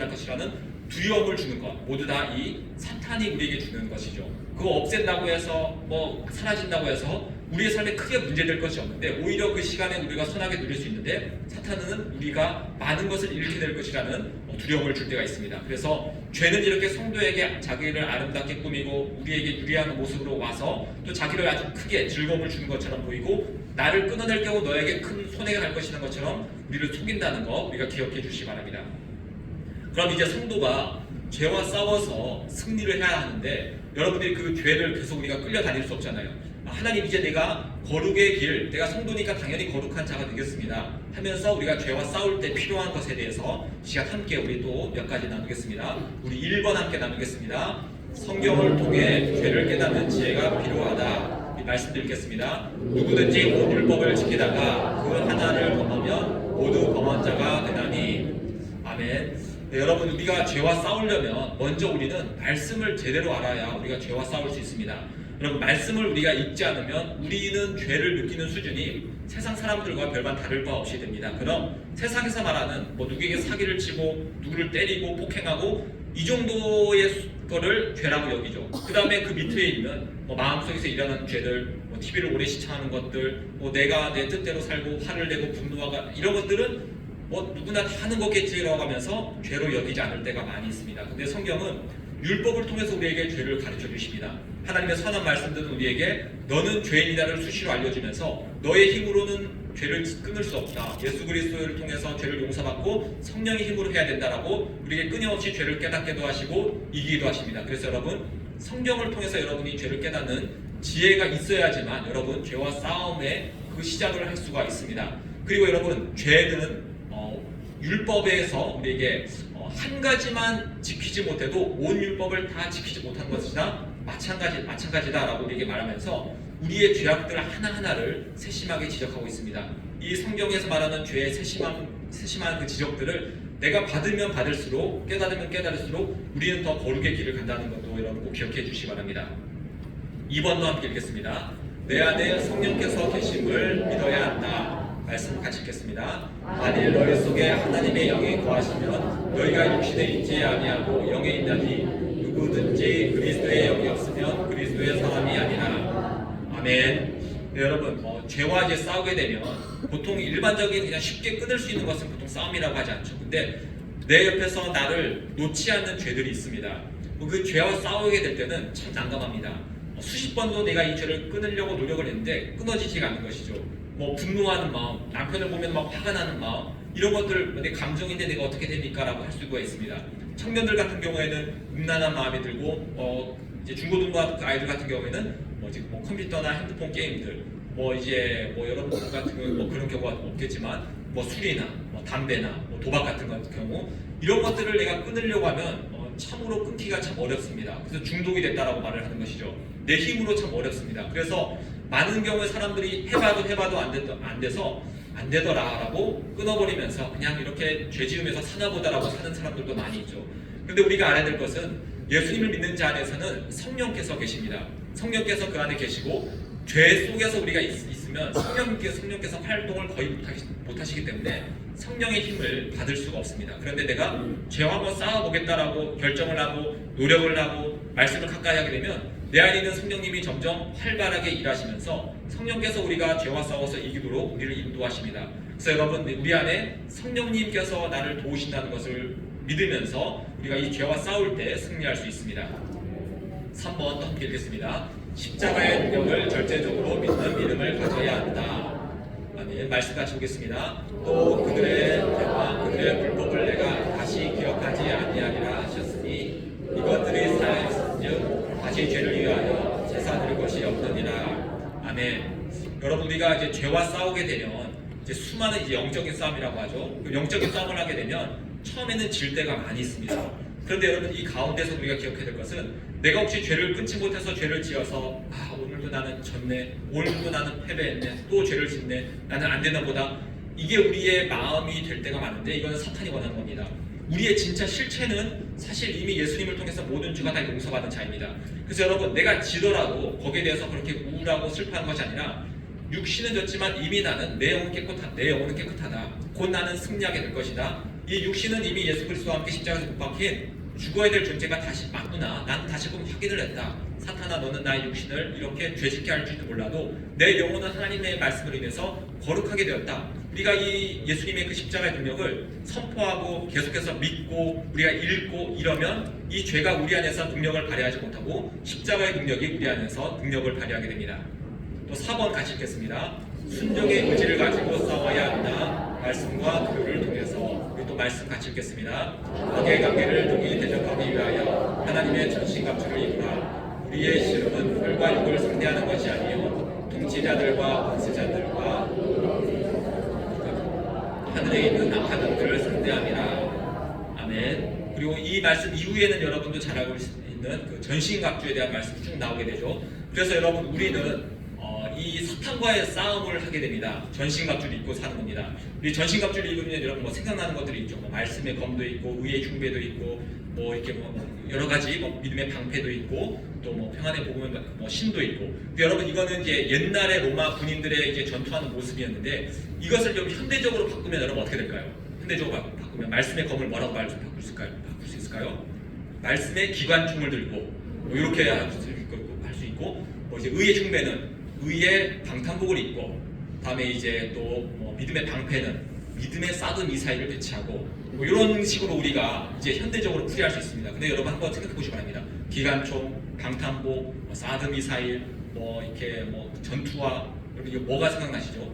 것이라는 두려움을 주는 것, 모두 다 이 사탄이 우리에게 주는 것이죠. 그거 없앤다고 해서 사라진다고 해서 우리의 삶에 크게 문제될 것이 없는데, 오히려 그 시간에 우리가 선하게 누릴 수 있는데 사탄은 우리가 많은 것을 잃게 될 것이라는 두려움을 줄 때가 있습니다. 그래서 죄는 이렇게 성도에게 자기를 아름답게 꾸미고 우리에게 유리한 모습으로 와서 또 자기를 아주 크게 즐거움을 주는 것처럼 보이고, 나를 끊어낼 경우 너에게 큰 손해가 갈 것이라는 것처럼 우리를 속인다는 거 우리가 기억해 주시기 바랍니다. 그럼 이제 성도가 죄와 싸워서 승리를 해야 하는데, 여러분들이 그 죄를 계속 우리가 끌려다닐 수 없잖아요. 하나님, 이제 내가 거룩의 길, 내가 성도니까 당연히 거룩한 자가 되겠습니다 하면서 우리가 죄와 싸울 때 필요한 것에 대해서 시간 함께 우리 또 몇 가지 나누겠습니다. 우리 1번 함께 나누겠습니다. 성경을 통해 죄를 깨닫는 지혜가 필요하다. 이 말씀 드리겠습니다. 누구든지 온 율법을 지키다가 그 하나를 범하면 모두 범한 자가 되나니. 아멘. 네, 여러분, 우리가 죄와 싸우려면 먼저 우리는 말씀을 제대로 알아야 우리가 죄와 싸울 수 있습니다. 여러분, 말씀을 우리가 읽지 않으면 우리는 죄를 느끼는 수준이 세상 사람들과 별반 다를 바 없이 됩니다. 그럼 세상에서 말하는 누구에게 사기를 치고 누구를 때리고 폭행하고 이 정도의 거를 죄라고 여기죠. 그 다음에 그 밑에 있는 마음속에서 일어나는 죄들, TV를 오래 시청하는 것들, 내가 내 뜻대로 살고 화를 내고 분노하고 이런 것들은 누구나 다 하는 거겠지라고 하면서 죄로 여기지 않을 때가 많이 있습니다. 근데 성경은 율법을 통해서 우리에게 죄를 가르쳐 주십니다. 하나님의 선한 말씀들은 우리에게 너는 죄인이다를 수시로 알려주면서 너의 힘으로는 죄를 끊을 수 없다. 예수 그리스도를 통해서 죄를 용서받고 성령의 힘으로 해야 된다라고 우리에게 끊임없이 죄를 깨닫게도 하시고 이기기도 하십니다. 그래서 여러분 성경을 통해서 여러분이 죄를 깨닫는 지혜가 있어야지만 여러분 죄와 싸움의 그 시작을 할 수가 있습니다. 그리고 여러분 죄는 율법에서 우리에게 한 가지만 지키지 못해도 온 율법을 다 지키지 못한 것이다 마찬가지다라고 우리에게 말하면서 우리의 죄악들 하나하나를 세심하게 지적하고 있습니다. 이 성경에서 말하는 죄의 세심한 그 지적들을 내가 받으면 받을수록 깨달으면 깨달을수록 우리는 더 거룩의 길을 간다는 것도 여러분 꼭 기억해 주시기 바랍니다. 2번도 함께 읽겠습니다. 내 안에 성령께서 계심을 믿어야 한다. 말씀 같이 읽겠습니다. 만일 너희 속에 하나님의 영이 거하시면 너희가 육신에 있지 아니하고 영에 있나니 누구든지 그리스도의 영이 없으면 그리스도의 사람이 아니라. 아멘. 네, 여러분 죄와 이제 싸우게 되면 보통 일반적인 그냥 쉽게 끊을 수 있는 것은 보통 싸움이라고 하지 않죠. 근데 내 옆에서 나를 놓지 않는 죄들이 있습니다. 그 죄와 싸우게 될 때는 참 난감합니다. 수십 번도 내가 이 죄를 끊으려고 노력을 했는데 끊어지지가 않는 것이죠. 분노하는 마음, 남편을 보면 막 화가 나는 마음, 이런 것들 내 감정인데 내가 어떻게 됩니까? 라고 할 수가 있습니다. 청년들 같은 경우에는 음란한 마음이 들고 이제 중고등부 아이들 같은 경우에는 컴퓨터나 핸드폰 게임들 여러분 같은 경우 그런 경우가 없겠지만 술이나 담배나 도박 같은 경우 이런 것들을 내가 끊으려고 하면 참으로 끊기가 참 어렵습니다. 그래서 중독이 됐다라고 말을 하는 것이죠. 내 힘으로 참 어렵습니다. 그래서 많은 경우에 사람들이 해봐도 안 돼서 안 되더라라고 끊어버리면서 그냥 이렇게 죄 지으면서 사나보다라고 사는 사람들도 많이 있죠. 그런데 우리가 알아야 될 것은 예수님을 믿는 자 안에서는 성령께서 계십니다. 성령께서 그 안에 계시고 죄 속에서 우리가 있으면 성령께서 활동을 거의 못하시기 때문에 성령의 힘을 받을 수가 없습니다. 그런데 내가 죄와 한번 싸워보겠다라고 결정을 하고 노력을 하고 말씀을 가까이 하게 되면 내 안에 있는 성령님이 점점 활발하게 일하시면서 성령께서 우리가 죄와 싸워서 이기도록 우리를 인도하십니다. 그래서 여러분 우리 안에 성령님께서 나를 도우신다는 것을 믿으면서 우리가 이 죄와 싸울 때 승리할 수 있습니다. 3번 또 함께 읽겠습니다. 십자가의 능력을 절대적으로 믿는 믿음을 가져야 한다. 아멘. 말씀 같이 보겠습니다. 또 그들의 죄와 그들의 불법을 내가 다시 기억하지 아니하리라 하셨으니 이것들이 사하였은즉 다시 죄를 위하여 제사 드릴 것이 없느니라. 아멘. 여러분 우리가 이제 죄와 싸우게 되면 이제 수많은 이제 영적인 싸움이라고 하죠. 그 영적인 싸움을 하게 되면 처음에는 질 때가 많이 있습니다. 그런데 여러분 이 가운데서 우리가 기억해야 될 것은 내가 혹시 죄를 끊지 못해서 죄를 지어서 오늘도 나는 졌네, 오늘도 나는 패배했네, 또 죄를 짓네, 나는 안 되나 보다, 이게 우리의 마음이 될 때가 많은데 이거는 사탄이 원하는 겁니다. 우리의 진짜 실체는 사실 이미 예수님을 통해서 모든 죄가 다 용서받은 자입니다. 그래서 여러분 내가 지더라도 거기에 대해서 그렇게 우울하고 슬퍼하는 것이 아니라 육신은 졌지만 이미 나는 내 영혼은 깨끗하다. 곧 나는 승리하게 될 것이다. 이 육신은 이미 예수 그리스도와 함께 십자가에서 못 박힌 죽어야 될 존재가 다시 맞구나. 난 다시금 확인을 했다. 사탄아 너는 나의 육신을 이렇게 죄짓게 할 줄도 몰라도 내 영혼은 하나님의 말씀으로 인해서 거룩하게 되었다. 우리가 이 예수님의 그 십자가의 능력을 선포하고 계속해서 믿고 우리가 읽고 이러면 이 죄가 우리 안에서 능력을 발휘하지 못하고 십자가의 능력이 우리 안에서 능력을 발휘하게 됩니다. 또 4번 같이 읽겠습니다. 순종의 의지를 가지고 싸워야 한다. 말씀과 교를 통해서. 또 말씀 같이 읽겠습니다. 악의 관계를 능히 대적하기 위하여 하나님의 전신갑주를 입으라. 우리의 씨름은 혈과 육을 상대하는 것이 아니요 통치자들과 권세자들과 하늘에 있는 악한 영들을 상대함이라. 아멘. 그리고 이 말씀 이후에는 여러분도 잘 알고 있는 그 전신갑주에 대한 말씀이 쭉 나오게 되죠. 그래서 여러분 우리는 이 사탄과의 싸움을 하게 됩니다. 전신갑주를 입고 사는 겁니다. 우리 전신갑주를 입으면 여러분 생각나는 것들이 있죠. 말씀의 검도 있고 의의 흉배도 있고 이렇게 여러 가지 믿음의 방패도 있고 또 평안의 복음의 신도 있고. 근데 여러분 이거는 이제 옛날의 로마 군인들의 이제 전투하는 모습이었는데 이것을 좀 현대적으로 바꾸면 여러분 어떻게 될까요? 현대적으로 바꾸면 말씀의 검을 뭐라고 바꿀 수 있을까요? 말씀의 기관총을 들고 이렇게 할 수 있고 이제 의의 흉배는 의의 방탄복을 입고 다음에 이제 또 믿음의 방패는 믿음의 사드 미사일을 배치하고 이런 식으로 우리가 이제 현대적으로 풀이할 수 있습니다. 근데 여러분 한번 생각해 보시기 바랍니다. 기관총, 방탄복, 사드 미사일, 이렇게 전투화, 여러분 이거 뭐가 생각나시죠?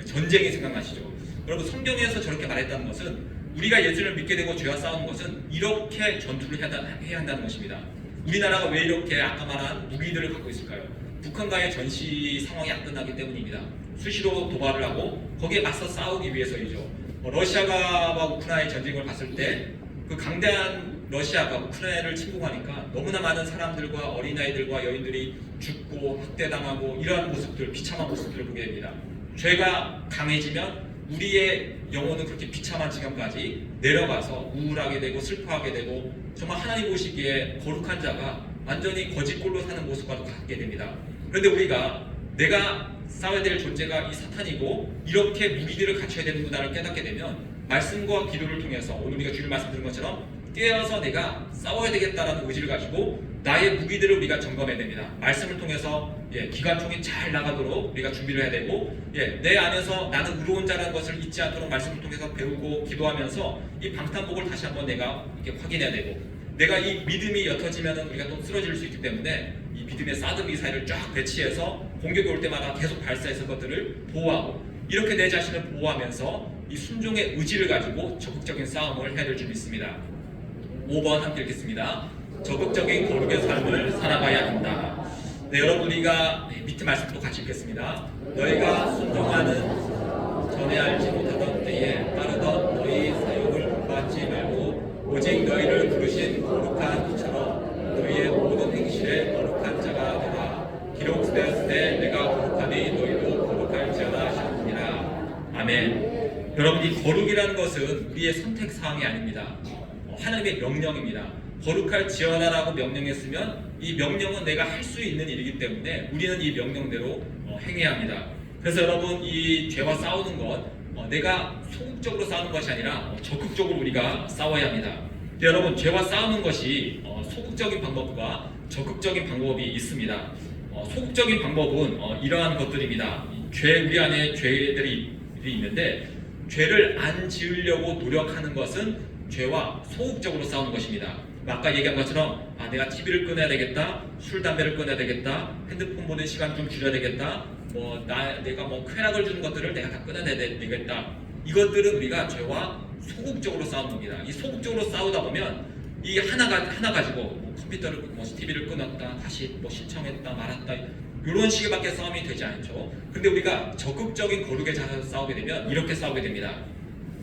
전쟁이 생각나시죠? 여러분 성경에서 저렇게 말했다는 것은 우리가 예수를 믿게 되고 죄와 싸우는 것은 이렇게 전투를 해야 한다는 것입니다. 우리나라가 왜 이렇게 아까 말한 무기들을 갖고 있을까요? 북한과의 전시 상황이 안 끝나기 때문입니다. 수시로 도발을 하고 거기에 맞서 싸우기 위해서이죠. 러시아가 우크라이나의 전쟁을 봤을 때 그 강대한 러시아가 우크라이나를 침공하니까 너무나 많은 사람들과 어린아이들과 여인들이 죽고 학대당하고 이러한 모습들, 비참한 모습들을 보게 됩니다. 죄가 강해지면 우리의 영혼은 그렇게 비참한 지경까지 내려가서 우울하게 되고 슬퍼하게 되고 정말 하나님 보시기에 거룩한 자가 완전히 거짓골로 사는 모습과도 같게 됩니다. 그런데 우리가 내가 싸워야 될 존재가 이 사탄이고 이렇게 무기들을 갖춰야 되는구나를 깨닫게 되면 말씀과 기도를 통해서 오늘 우리가 주일 말씀 들은 것처럼 깨어서 내가 싸워야 되겠다라는 의지를 가지고 나의 무기들을 우리가 점검해야 됩니다. 말씀을 통해서 기관총이 잘 나가도록 우리가 준비를 해야 되고 내 안에서 나는 의로운 자라는 것을 잊지 않도록 말씀을 통해서 배우고 기도하면서 이 방탄복을 다시 한번 내가 이렇게 확인해야 되고 내가 이 믿음이 옅어지면 우리가 또 쓰러질 수 있기 때문에 이 믿음의 사드 미사일을 쫙 배치해서 공격이 올 때마다 계속 발사해서 것들을 보호하고 이렇게 내 자신을 보호하면서 이 순종의 의지를 가지고 적극적인 싸움을 해야 될 줄 믿습니다. 5번 함께 읽겠습니다. 적극적인 거룩의 삶을 살아가야 한다. 네, 여러분 우리가 밑에 말씀도 같이 읽겠습니다. 너희가 순종하는 전에 알지 못하던 때에 따르던 너희 사욕을 본받지 말고 오직 너희를 부르신 거룩한 이처럼 너희의 모든 행실에 거룩한 자가 되라. 기록되었을 때 내가 거룩하니 너희도 거룩할지어다 하셨느니라. 아멘. 여러분 이 거룩이라는 것은 우리의 선택 사항이 아닙니다. 하나님의 명령입니다. 거룩할 지어다라고 명령했으면 이 명령은 내가 할 수 있는 일이기 때문에 우리는 이 명령대로 행해야 합니다. 그래서 여러분 이 죄와 싸우는 것 내가 소극적으로 싸우는 것이 아니라 적극적으로 우리가 싸워야 합니다. 여러분 죄와 싸우는 것이 소극적인 방법과 적극적인 방법이 있습니다. 소극적인 방법은 이러한 것들입니다. 우리 안에 죄들이 있는데 죄를 안 지으려고 노력하는 것은 죄와 소극적으로 싸우는 것입니다. 아까 얘기한 것처럼 내가 TV를 끊어야 되겠다, 술 담배를 끊어야 되겠다, 핸드폰 보는 시간 좀 줄여야 되겠다, 내가 쾌락을 주는 것들을 내가 다 끊어야 되겠다. 이것들은 우리가 죄와 소극적으로 싸우는 겁니다. 이 소극적으로 싸우다 보면 이 하나 가지고 컴퓨터를 TV를 끊었다, 다시 신청했다, 말았다 이런 식의밖에 싸움이 되지 않죠. 근데 우리가 적극적인 거룩의 자세로 싸우게 되면 이렇게 싸우게 됩니다.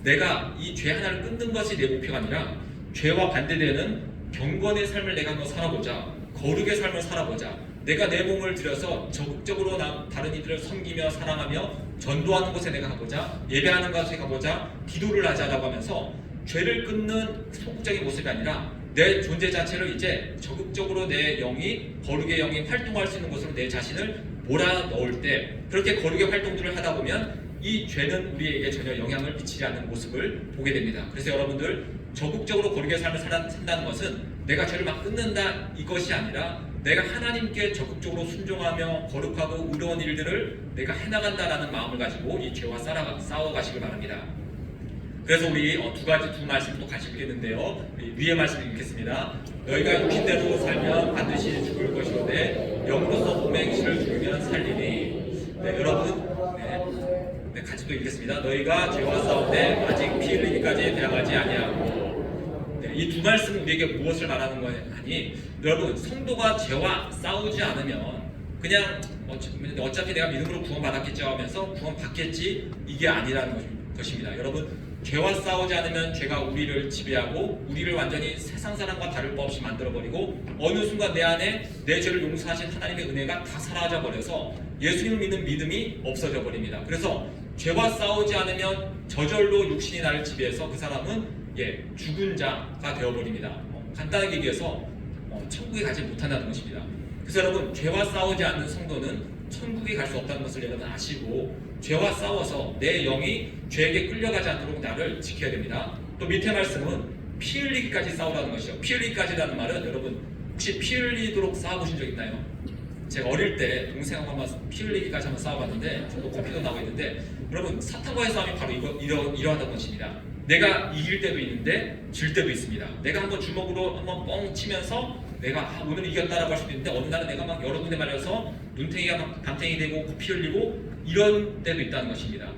내가 이 죄 하나를 끊는 것이 내 목표가 아니라 죄와 반대되는 경건의 삶을 내가 한번 살아보자. 거룩의 삶을 살아보자. 내가 내 몸을 들여서 적극적으로 다른 이들을 섬기며 사랑하며 전도하는 곳에 내가 가보자. 예배하는 곳에 가보자. 기도를 하자라고 하면서 죄를 끊는 소극적인 모습이 아니라 내 존재 자체를 이제 적극적으로 내 영이 거룩의 영이 활동할 수 있는 곳으로 내 자신을 몰아넣을 때 그렇게 거룩의 활동들을 하다 보면 이 죄는 우리에게 전혀 영향을 미치지 않는 모습을 보게 됩니다. 그래서 여러분들 적극적으로 거룩의 삶을 산다는 것은 내가 죄를 막 끊는다 이것이 아니라 내가 하나님께 적극적으로 순종하며 거룩하고 의로운 일들을 내가 해나간다라는 마음을 가지고 이 죄와 싸워가시길 바랍니다. 그래서 우리 두 말씀 또 같이 읽겠는데요. 위의 말씀 읽겠습니다. 너희가 육신대로 살면 반드시 죽을 것이오되 영으로서 몸의 행실을 죽이면 살리니. 네, 여러분 같이 또 읽겠습니다. 너희가 죄와 싸울 때 아직 피 흘리기까지 대항하지 아니하고. 이 두 말씀은 우리에게 무엇을 말하는 거니? 여러분 성도가 죄와 싸우지 않으면 그냥 어차피 내가 믿음으로 구원받았겠지 하면서 구원받겠지 이게 아니라는 것입니다. 여러분 죄와 싸우지 않으면 죄가 우리를 지배하고 우리를 완전히 세상 사람과 다를 바 없이 만들어버리고 어느 순간 내 안에 내 죄를 용서하신 하나님의 은혜가 다 사라져 버려서 예수님을 믿는 믿음이 없어져 버립니다. 그래서 죄와 싸우지 않으면 저절로 육신이 나를 지배해서 그 사람은 죽은 자가 되어버립니다. 간단하게 얘기해서 천국에 가지 못한다는 것입니다. 그래서 여러분 죄와 싸우지 않는 성도는 천국에 갈 수 없다는 것을 여러분 아시고 죄와 싸워서 내 영이 죄에게 끌려가지 않도록 나를 지켜야 됩니다. 또 밑에 말씀은 피 흘리기까지 싸우라는 것이요. 피 흘리기까지라는 말은 여러분 혹시 피 흘리도록 싸워보신 적 있나요? 제가 어릴 때 동생하고 한번 피 흘리기까지 한번 싸워봤는데 저도 커피도 나오고 있는데 여러분 사탄과의 싸움이 바로 이러하던 것입니다. 내가 이길 때도 있는데 질 때도 있습니다. 내가 한번 주먹으로 한번 뻥 치면서 내가 오늘 이겼다라고 할 수도 있는데 어느 날은 내가 막 여러 군데 말려서 눈탱이가 막 담탱이 되고 피 흘리고 이런 때도 있다는 것입니다.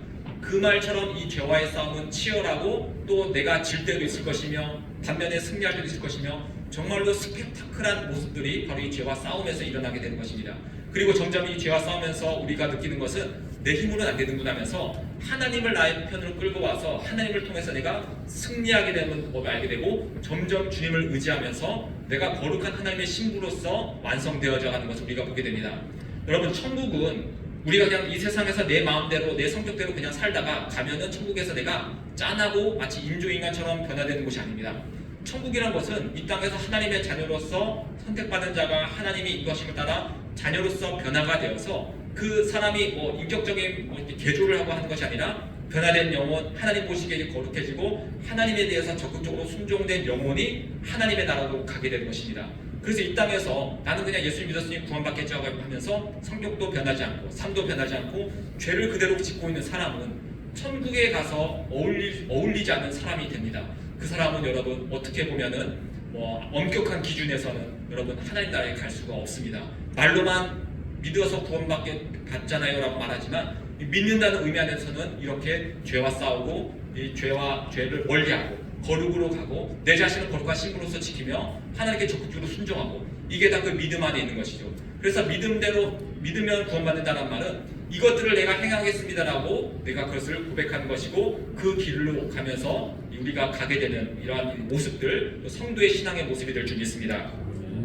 그 말처럼 이 죄와의 싸움은 치열하고 또 내가 질 때도 있을 것이며 반면에 승리할 때도 있을 것이며 정말로 스펙타클한 모습들이 바로 이 죄와 싸움에서 일어나게 되는 것입니다. 그리고 점점 이 죄와 싸우면서 우리가 느끼는 것은 내 힘으로는 안 되는구나 하면서 하나님을 나의 편으로 끌고 와서 하나님을 통해서 내가 승리하게 되는 법을 알게 되고 점점 주님을 의지하면서 내가 거룩한 하나님의 신부로서 완성되어져 가는 것을 우리가 보게 됩니다. 여러분, 천국은 우리가 그냥 이 세상에서 내 마음대로 내 성격대로 그냥 살다가 가면은 천국에서 내가 짠하고 마치 인조인간처럼 변화되는 곳이 아닙니다. 천국이란 것은 이 땅에서 하나님의 자녀로서 선택받은 자가 하나님의 인도하심을 따라 자녀로서 변화가 되어서 그 사람이 인격적인 개조를 하고 하는 것이 아니라 변화된 영혼, 하나님 보시기에 거룩해지고 하나님에 대해서 적극적으로 순종된 영혼이 하나님의 나라로 가게 되는 것입니다. 그래서 이 땅에서 나는 그냥 예수님 믿었으니 구원받겠지 하면서 성격도 변하지 않고 삶도 변하지 않고 죄를 그대로 짓고 있는 사람은 천국에 가서 어울리지 않는 사람이 됩니다. 그 사람은 여러분 어떻게 보면은 엄격한 기준에서는 여러분 하나님 나라에 갈 수가 없습니다. 말로만 믿어서 구원받잖아요 라고 말하지만 믿는다는 의미 안에서는 이렇게 죄와 싸우고 이 죄를 멀리하고 거룩으로 가고 내 자신을 거룩한 신부로서 지키며 하나님께 적극적으로 순종하고 이게 다 그 믿음 안에 있는 것이죠. 그래서 믿음대로 믿으면 구원받는다는 말은 이것들을 내가 행하겠습니다라고 내가 그것을 고백하는 것이고 그 길로 가면서 우리가 가게 되는 이러한 모습들, 성도의 신앙의 모습이 될 줄 믿습니다.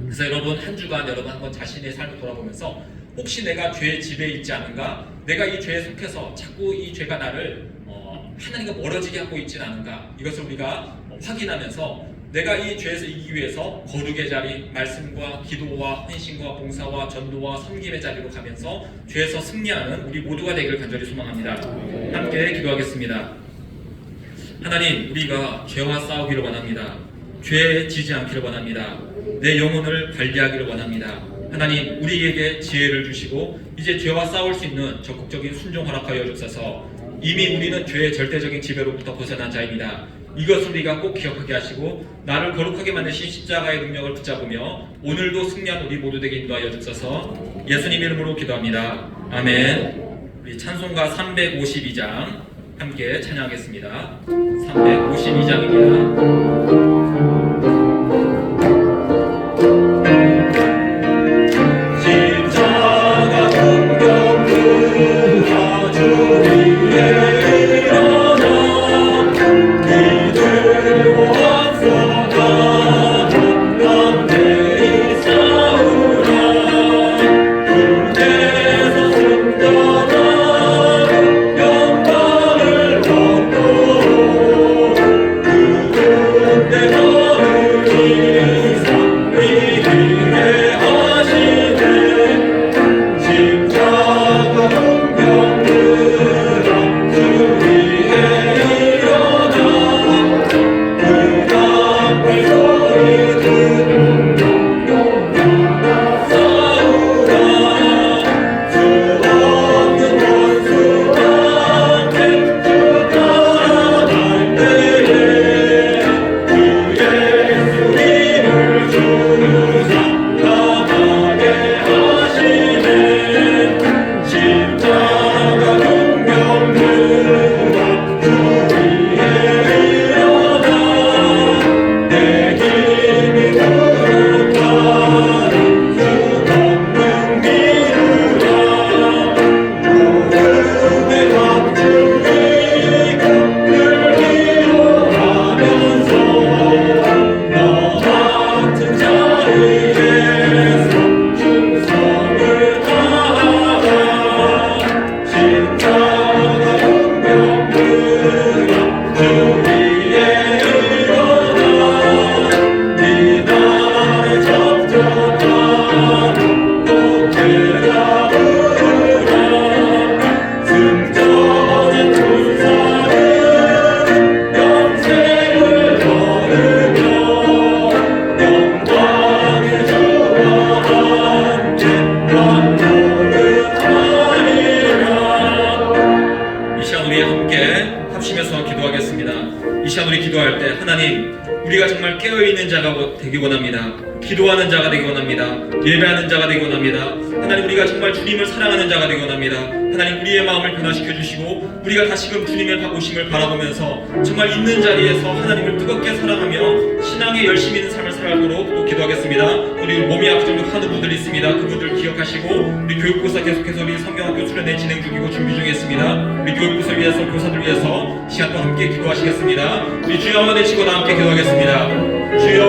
그래서 여러분 한 주간 여러분 한번 자신의 삶을 돌아보면서 혹시 내가 죄의 지배에 있지 않은가? 내가 이 죄에 속해서 자꾸 이 죄가 나를 하나님과 멀어지게 하고 있지는 않은가? 이것을 우리가 확인하면서 내가 이 죄에서 이기기 위해서 거룩의 자리, 말씀과 기도와 헌신과 봉사와 전도와 섬김의 자리로 가면서 죄에서 승리하는 우리 모두가 되기를 간절히 소망합니다. 함께 기도하겠습니다. 하나님, 우리가 죄와 싸우기를 원합니다. 죄에 지지 않기를 원합니다. 내 영혼을 관리하기를 원합니다. 하나님, 우리에게 지혜를 주시고 이제 죄와 싸울 수 있는 적극적인 순종 허락하여 주옵소서. 이미 우리는 죄의 절대적인 지배로부터 벗어난 자입니다. 이것을 우리가 꼭 기억하게 하시고 나를 거룩하게 만드신 십자가의 능력을 붙잡으며 오늘도 승리한 우리 모두 되게 인도하여 주옵소서. 예수님 이름으로 기도합니다. 아멘. 우리 찬송가 352장 함께 찬양하겠습니다. 352장입니다. 내 자가 되기 원합니다. 기도하는 자가 되기 원합니다. 예배하는 자가 되기 원합니다. 하나님, 우리가 정말 주님을 사랑하는 자가 되기 원합니다. 하나님, 우리의 마음을 변화시켜 주시고 우리가 다시금 주님의 오심을 바라보면서 정말 있는 자리에서 하나님을 뜨겁게 사랑하며 신앙에 열심히 있는 삶을 살도록 또 기도하겠습니다. 우리 몸이 아프도록 하는 분들이 있습니다. 그분들 기억하시고, 우리 교육부서 계속해서 우리 성경학교 수련회 진행 중이고 준비 중에 있습니다. 우리 교육부서 위해서, 교사들 위해서 시간 동안 함께 기도하시겠습니다. 우리 주여 한번 외치고 다 함께 기도하겠습니다. 주여,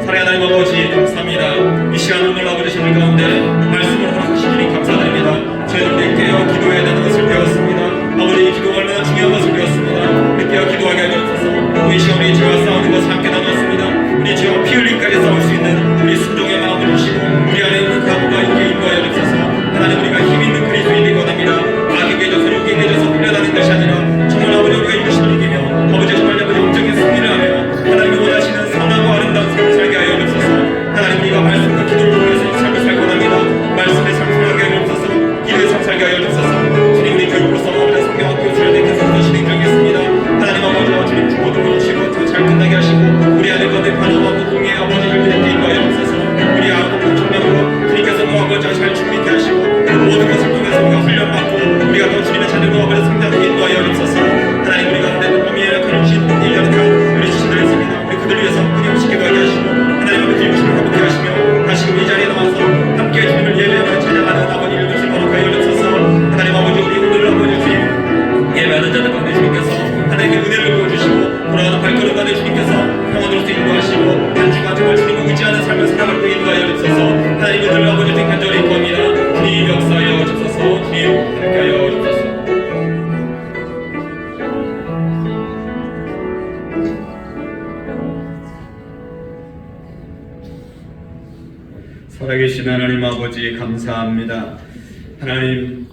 사랑의 하나님 아버지, 감사합니다. 이 시간 오늘 아버지 저들 가운데 말씀을 허락하시니 감사드립니다. 저희들 깨어 기도해야 되는 것을 배웠습니다. 아버지, 기도가 얼마나 중요한 것을 배웠습니다. 우리 깨어 기도하게 하옵소서. 이 시간 우리 죄와 싸우는 것을 함께 나눴습니다. 우리 죄와 피 흘림까지 싸울 수 있는 우리 순종의 마음을 주시고 우리 안에 있는 각오가 있게 인도하여 주옵소서. 하나님, 우리가 힘 있는 그리스도인이 원합니다. 악에게 져서 욕에게 져서 끌려다니는 것이 아니라 정말 아버지 우리가 이것을 이기며 아버지 정말 아버지 영적인 승리를 하며 하나님이 원하시는 선하고 아름다운 삶을 살게 하여 주옵소서. 하나님, 우리가 말씀과 기도를 통해서 이 삶을 살고 합니다. 말씀의 삶을 살게 하여 주옵소서. 기도의 삶 살게 하여 주옵소서. 주님, 우리 교육으로서 아버지 성경학교 수련회 계속해서 진행 중이겠습니다. 하나님 아버지와 주님 주보도 보시고 더 잘 끝나게 하시고 우리 안에 가운데 반응하고 공의 아버지를 드리게 인도하여 주옵소서. 우리 아버지 청년으로 주님께서 또 아버지와 잘 준비케 하시고 모든 것을 통해서 우리가 훈련받고 우리가 더 주님의 자녀로 아버지 성장하게 인도하여 주옵소서. 하나님, 우리 가운데 또 몸이 약한 주신 1년간 우리 지신들 있습니다. 우리 그들 위해서 끊임없이 기도하게 하시고 하나님 아버지 주님을 회복케 하시며 다시금 이 자리에 나와서 함께 주님을 예배하며 찬양하는 아버지 일들을 거룩하여 주옵소서. 하나님 아버지, 우리 오늘 아버지 주님 예배하는 자들 가운데 주님께서 하나님께 은혜를 부어주시고 돌아가는 발걸음 가운데 주님께서 평안으로서 인도하시고 한 주간 정말 주님을 의지하는 삶을 살아갈 때 인도하여 주옵소서. 하나님, 오늘 아버지 주님 간절히 구합니다. 주님 역사하여 주옵소서. 주님 함께하여 주옵소서. 살아계신 하나님 아버지, 감사합니다. 하나님,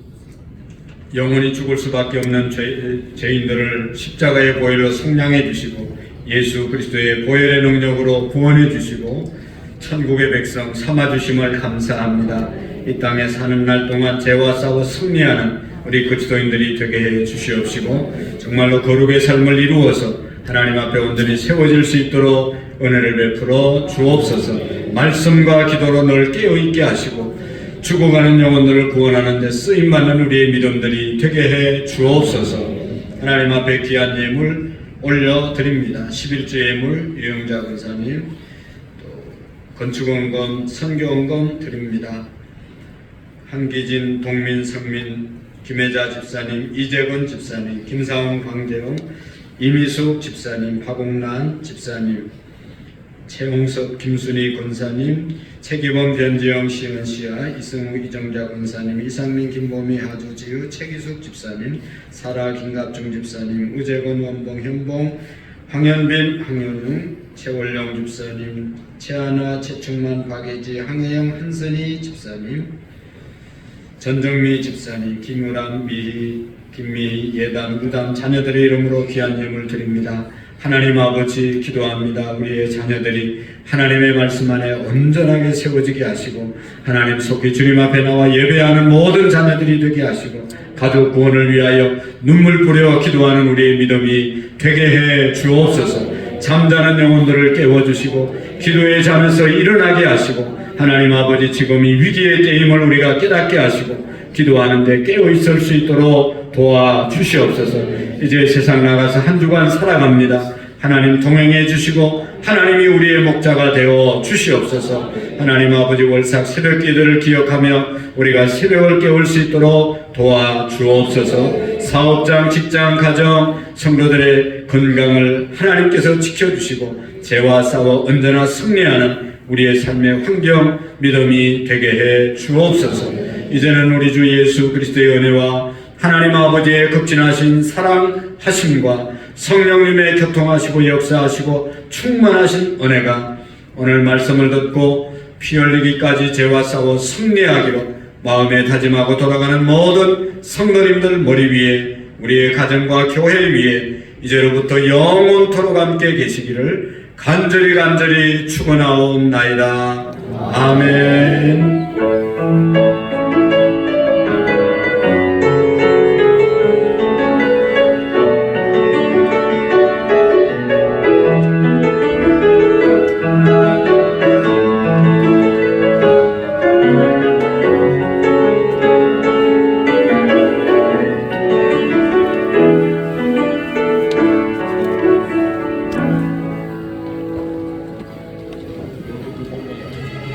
영원히 죽을 수밖에 없는 죄인들을 십자가의 보혈로 속량해 주시고 예수 그리스도의 보혈의 능력으로 구원해 주시고 천국의 백성 삼아 주심을 감사합니다. 이 땅에 사는 날 동안 죄와 싸워 승리하는 우리 그리스도인들이 되게 해 주시옵시고 정말로 거룩의 삶을 이루어서 하나님 앞에 온전히 세워질 수 있도록 은혜를 베풀어 주옵소서. 말씀과 기도로 늘 깨어있게 하시고 죽어가는 영혼들을 구원하는 데 쓰임받는 우리의 믿음들이 되게 해 주옵소서. 하나님 앞에 귀한 예물 올려드립니다. 11조 예물 유영자 권사님, 또 건축원금, 선교원금 드립니다. 한기진, 동민, 성민, 김혜자 집사님, 이재근 집사님, 김사원, 광재영, 이미숙 집사님, 박옥란 집사님, 최홍섭, 김순희 권사님, 최기범, 변지영, 시은시아, 이승우, 이정자 권사님, 이상민, 김보미, 하주지우, 최기숙 집사님, 사라, 김갑중 집사님, 우재건, 원봉, 현봉, 황현빈, 황현웅, 최월령 집사님, 최하나, 최충만, 박예지, 황혜영, 한선희 집사님, 전정미 집사님, 김유람, 미희, 김미희, 예담, 무담 자녀들의 이름으로 귀한 예물 드립니다. 하나님 아버지, 기도합니다. 우리의 자녀들이 하나님의 말씀 안에 온전하게 세워지게 하시고 하나님 속히 주님 앞에 나와 예배하는 모든 자녀들이 되게 하시고 가족 구원을 위하여 눈물 뿌려 기도하는 우리의 믿음이 되게 해 주옵소서. 잠자는 영혼들을 깨워주시고 기도의 잠에서 일어나게 하시고 하나님 아버지, 지금 이 위기의 때임을 우리가 깨닫게 하시고 기도하는데 깨어있을 수 있도록 도와주시옵소서. 이제 세상 나가서 한 주간 살아갑니다. 하나님 동행해 주시고 하나님이 우리의 목자가 되어 주시옵소서. 하나님 아버지, 월삭 새벽 기도를 기억하며 우리가 새벽을 깨울 수 있도록 도와주옵소서. 사업장, 직장, 가정, 성도들의 건강을 하나님께서 지켜주시고 죄와 싸워 언제나 승리하는 우리의 삶의 환경, 믿음이 되게 해 주옵소서. 이제는 우리 주 예수 그리스도의 은혜와 하나님 아버지의 극진하신 사랑하심과 성령님의 교통하시고 역사하시고 충만하신 은혜가 오늘 말씀을 듣고 피 흘리기까지 죄와 싸워 승리하기로 마음에 다짐하고 돌아가는 모든 성도님들 머리 위에, 우리의 가정과 교회 위에 이제로부터 영원토록 함께 계시기를 간절히 축원하옵나이다. 아멘.